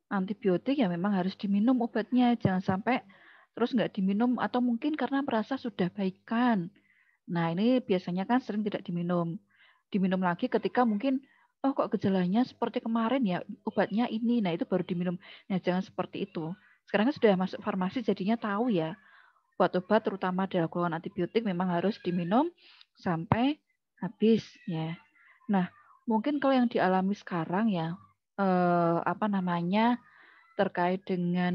antibiotik ya memang harus diminum obatnya, jangan sampai terus nggak diminum atau mungkin karena merasa sudah baikan. Nah, ini biasanya kan sering tidak diminum. Diminum lagi ketika mungkin oh kok gejalanya seperti kemarin ya, obatnya ini. Nah, itu baru diminum. Nah, jangan seperti itu. Sekarang kan sudah masuk farmasi jadinya tahu ya. Obat-obat terutama adalah golongan antibiotik memang harus diminum sampai habis ya. Nah, mungkin kalau yang dialami sekarang ya terkait dengan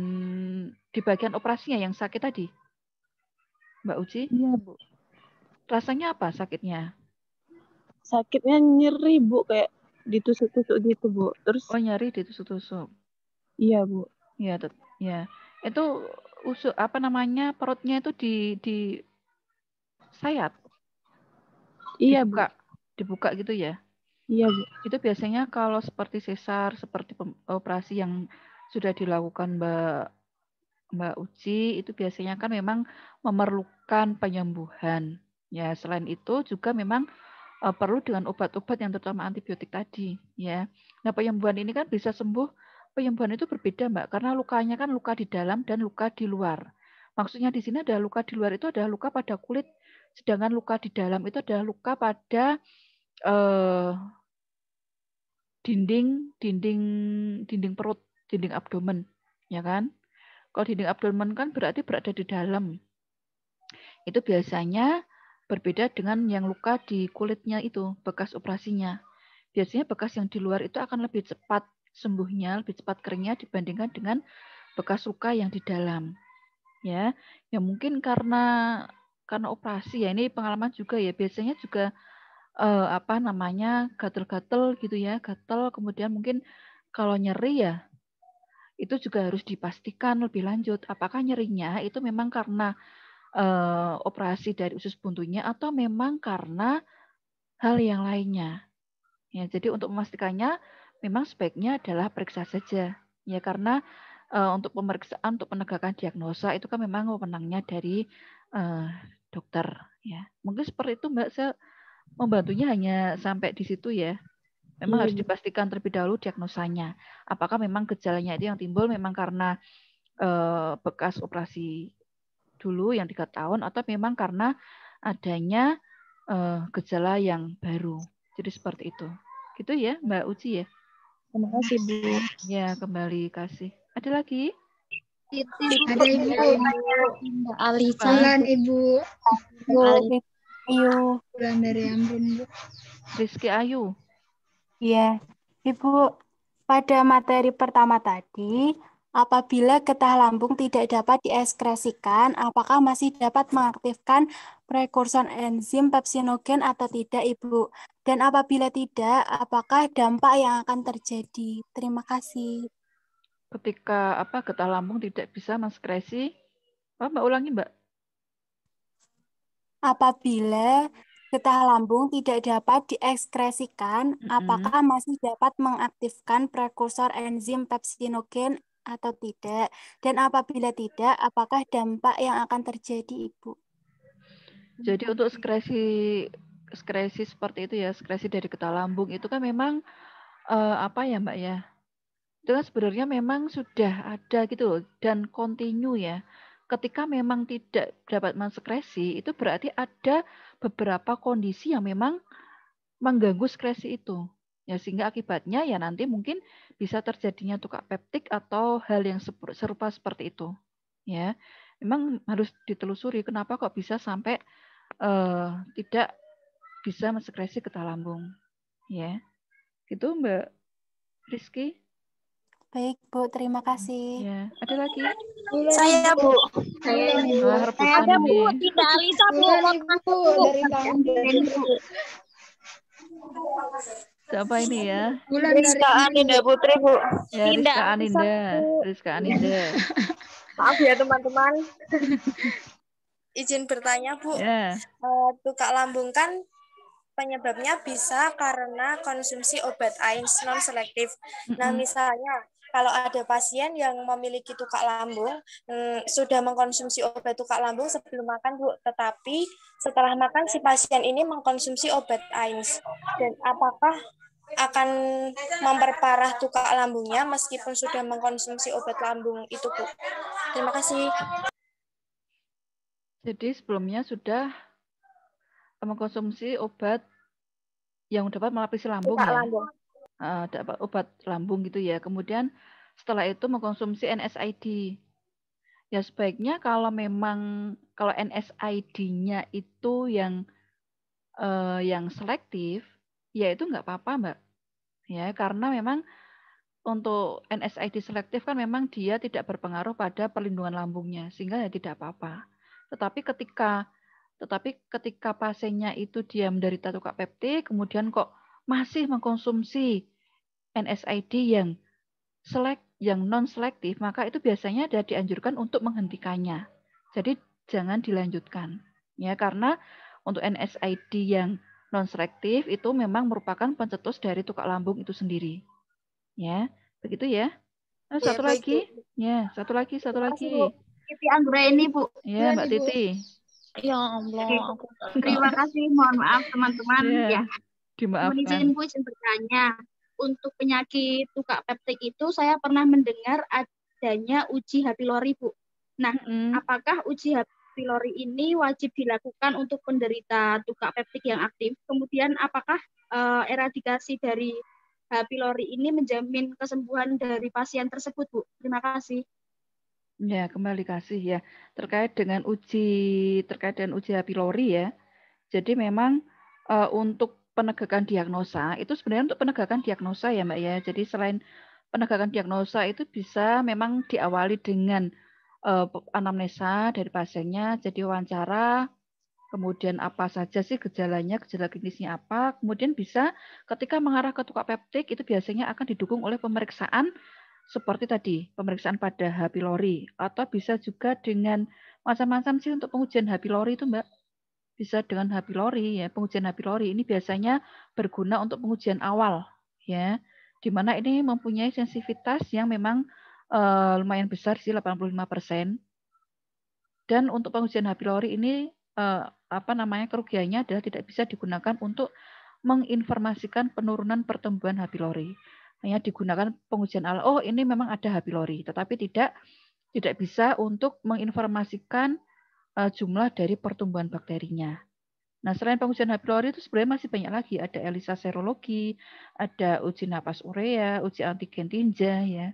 di bagian operasinya yang sakit tadi, Mbak Uci? Iya, Bu. Rasanya apa sakitnya? Sakitnya nyeri, Bu, kayak ditusuk-tusuk gitu, Bu. Terus Oh, nyari ditusuk-tusuk. iya, Bu. Ya, ya. Itu perutnya itu di sayat, Iya, Bu. dibuka gitu ya. Iya, Bu. Itu biasanya kalau seperti sesar, seperti operasi yang sudah dilakukan Mbak Uci, itu biasanya kan memang memerlukan penyembuhan. Ya, selain itu juga memang perlu dengan obat-obat yang terutama antibiotik tadi, ya. Nah, penyembuhan ini kan bisa sembuh. Penyembuhan itu berbeda, Mbak, karena lukanya kan luka di dalam dan luka di luar. Maksudnya di sini ada luka di luar itu adalah luka pada kulit, sedangkan luka di dalam itu adalah luka pada dinding perut, dinding abdomen, ya kan? Kalau dinding abdomen kan berarti berada di dalam. Itu biasanya berbeda dengan yang luka di kulitnya itu, bekas operasinya. Biasanya bekas yang di luar itu akan lebih cepat sembuhnya, lebih cepat keringnya dibandingkan dengan bekas luka yang di dalam. Ya, ya mungkin karena operasi ya, ini pengalaman juga ya. Biasanya juga gatel-gatel gitu ya, gatel kemudian mungkin kalau nyeri ya itu juga harus dipastikan lebih lanjut apakah nyerinya itu memang karena operasi dari usus buntunya atau memang karena hal yang lainnya. Ya, jadi untuk memastikannya memang sebaiknya adalah periksa saja. Ya, karena untuk pemeriksaan untuk penegakan diagnosa itu kan memang wewenangnya dari dokter ya. Mungkin seperti itu Mbak, saya membantunya hanya sampai di situ ya. Memang harus dipastikan terlebih dahulu diagnosanya. Apakah memang gejalanya itu yang timbul memang karena bekas operasi dulu yang 3 tahun atau memang karena adanya gejala yang baru. Jadi seperti itu. Gitu ya Mbak Uci ya. Terima kasih, Bu. Ya, kembali kasih. Ada lagi? Ada Ibu. Mbak Alisa. Bulan Ibu. Ayu. Bulan dari Amrun, Bu. Rizky Ayu. Ya, Ibu, pada materi pertama tadi, apabila getah lambung tidak dapat dieskresikan, apakah masih dapat mengaktifkan prekursor enzim pepsinogen atau tidak, Ibu? Dan apabila tidak, apakah dampak yang akan terjadi? Terima kasih. Ketika getah lambung tidak bisa menskresi, Mbak ulangi Mbak. Apabila getah lambung tidak dapat diekskresikan, apakah masih dapat mengaktifkan prekursor enzim pepsinogen atau tidak? Dan apabila tidak, apakah dampak yang akan terjadi, Ibu? Jadi untuk sekresi seperti itu ya, sekresi dari getah lambung itu kan memang apa ya Mbak ya? Itu kan sebenarnya memang sudah ada gitu loh dan kontinu ya. Ketika memang tidak dapat mensekresi, itu berarti ada beberapa kondisi yang memang mengganggu sekresi itu. Ya, sehingga akibatnya ya nanti mungkin bisa terjadinya tukak peptik atau hal yang serupa seperti itu. Ya, memang harus ditelusuri kenapa kok bisa sampai tidak bisa mensekresi getah lambung. Ya, gitu Mbak Rizky. Baik, Bu. Terima kasih. Ya, ada lagi? Saya, Bu. Saya ini, Bu. Wah, rebutan ini. Tidak Alisa, Bu. Bulan Ibu dari Tangerang. Siapa ini ya? Bulan Rizka Aninda Putri, Bu. Ya, Rizka Aninda. Rizka Aninda. Maaf ya, teman-teman. Izin bertanya, Bu. Ya. Tukak lambung kan penyebabnya bisa karena konsumsi obat AINS non-selektif. Nah, misalnya kalau ada pasien yang memiliki tukak lambung, sudah mengkonsumsi obat tukak lambung sebelum makan, Bu, tetapi setelah makan si pasien ini mengkonsumsi obat AINS. Dan apakah akan memperparah tukak lambungnya meskipun sudah mengkonsumsi obat lambung itu, Bu? Terima kasih. Jadi sebelumnya sudah mengkonsumsi obat yang dapat melapisi lambung Tukak ya. lambung. Dapat obat lambung gitu ya. Kemudian setelah itu mengkonsumsi NSAID. Ya sebaiknya kalau memang kalau NSAID-nya itu yang selektif, ya itu nggak apa-apa Mbak. Ya karena memang untuk NSAID selektif kan memang dia tidak berpengaruh pada perlindungan lambungnya sehingga ya tidak apa-apa. Tetapi ketika pasiennya itu dia menderita tukak peptik, kemudian kok masih mengkonsumsi NSAID yang non selektif, maka itu biasanya ada dianjurkan untuk menghentikannya. Jadi jangan dilanjutkan. Ya, karena untuk NSAID yang non selektif itu memang merupakan pencetus dari tukak lambung itu sendiri. Ya, begitu ya. Nah, satu lagi. Ya, satu lagi. Titi Anggra ini, Bu. Ya, Mbak Titi. Ya Allah, terima kasih. Mohon maaf teman-teman ya. Dimaafkan. Izin bertanya. Untuk penyakit tukak peptik itu saya pernah mendengar adanya uji H. pylori, Bu. Nah, apakah uji H. pylori ini wajib dilakukan untuk penderita tukak peptik yang aktif? Kemudian apakah eradikasi dari H. pylori ini menjamin kesembuhan dari pasien tersebut, Bu? Terima kasih. Ya, kembali kasih ya. Terkait dengan uji H. pylori ya. Jadi memang untuk penegakan diagnosa, itu sebenarnya untuk penegakan diagnosa ya Mbak ya. Jadi selain penegakan diagnosa itu bisa memang diawali dengan anamnesa dari pasiennya, jadi wawancara, kemudian apa saja sih gejalanya, gejala klinisnya apa, kemudian bisa ketika mengarah ke tukak peptik itu biasanya akan didukung oleh pemeriksaan seperti tadi, pemeriksaan pada H. pylori, atau bisa juga dengan macam-macam sih untuk pengujian H. pylori itu Mbak. Bisa dengan H. pylori ya, pengujian H. pylori ini biasanya berguna untuk pengujian awal ya, di mana ini mempunyai sensitivitas yang memang lumayan besar sih 85%. Dan untuk pengujian H. pylori ini kerugiannya adalah tidak bisa digunakan untuk menginformasikan penurunan pertumbuhan H. pylori. Hanya digunakan pengujian awal. Oh, ini memang ada H. pylori, tetapi tidak bisa untuk menginformasikan jumlah dari pertumbuhan bakterinya. Nah, selain pengujian H. pylori itu sebenarnya masih banyak lagi. Ada ELISA serologi, ada uji napas urea, uji antigen tinja, ya.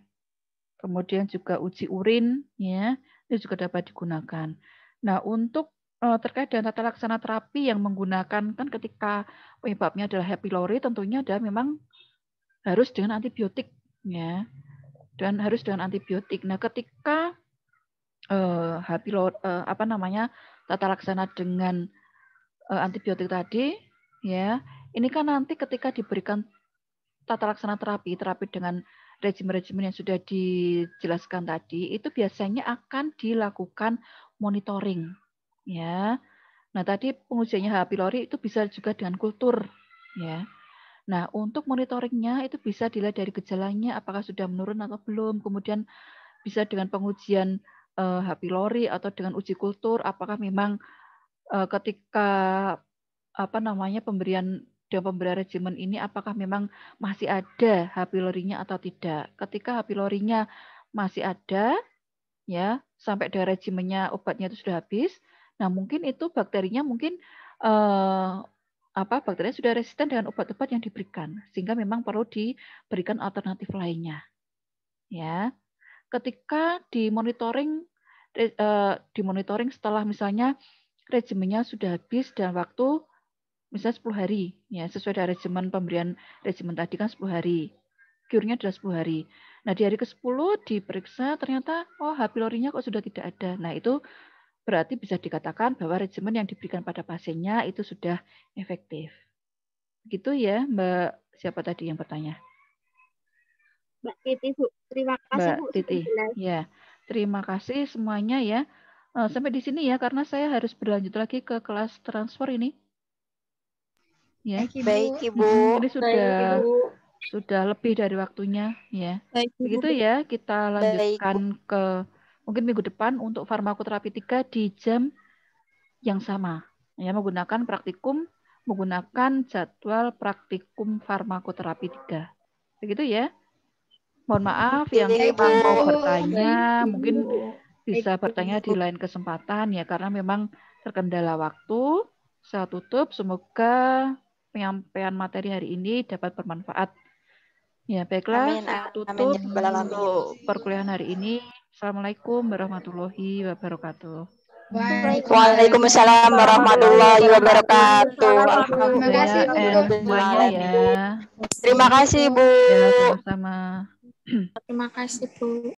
Kemudian juga uji urin, ya, itu juga dapat digunakan. Nah, untuk terkait dengan tata laksana terapi yang menggunakan kan ketika penyebabnya adalah H. pylori, tentunya ada memang harus dengan antibiotik, ya, dan harus dengan antibiotik. Nah, ketika H. pylori tata laksana dengan antibiotik tadi, ya, ini kan nanti ketika diberikan tata laksana terapi dengan regimen-regimen yang sudah dijelaskan tadi, itu biasanya akan dilakukan monitoring, ya. Nah, tadi pengujiannya H. pylori itu bisa juga dengan kultur, ya. Nah, untuk monitoringnya itu bisa dilihat dari gejalanya apakah sudah menurun atau belum. Kemudian bisa dengan pengujian H. pylori atau dengan uji kultur apakah memang ketika pemberian regimen ini apakah memang masih ada H. pylorinya atau tidak. Ketika H. pylorinya masih ada, ya sampai dari regimennya obatnya itu sudah habis, nah mungkin itu bakterinya bakterinya sudah resisten dengan obat-obat yang diberikan, sehingga memang perlu diberikan alternatif lainnya. Ya, ketika dimonitoring setelah misalnya regimennya sudah habis dalam waktu misalnya 10 hari, ya sesuai dengan regimen pemberian regimen tadi kan 10 hari. Cure-nya adalah 10 hari. Nah, di hari ke-10 diperiksa ternyata H. pylorinya kok sudah tidak ada. Nah, itu berarti bisa dikatakan bahwa regimen yang diberikan pada pasiennya itu sudah efektif. Gitu ya, Mbak. Siapa tadi yang bertanya? Mbak Titi, Bu. Terima kasih, Mbak Bu. Titi. Ya, terima kasih semuanya ya. Sampai di sini ya, karena saya harus berlanjut lagi ke kelas transfer ini. Ya. Baik, Ibu. Ini sudah lebih dari waktunya ya. Begitu ya, kita lanjutkan ke mungkin minggu depan untuk farmakoterapi 3 di jam yang sama. Ya, menggunakan jadwal praktikum farmakoterapi 3. Begitu ya. Mohon maaf yang mau bertanya mungkin bisa bertanya di lain kesempatan ya, karena memang terkendala waktu. Saya tutup, semoga penyampaian materi hari ini dapat bermanfaat. Ya, baiklah, saya tutup untuk perkuliahan hari ini. Assalamualaikum warahmatullahi wabarakatuh. Waalaikumsalam warahmatullahi wabarakatuh. Alhamdulillah semuanya ya. Terima kasih, Bu. Ya, sama-sama. Terima kasih, Bu.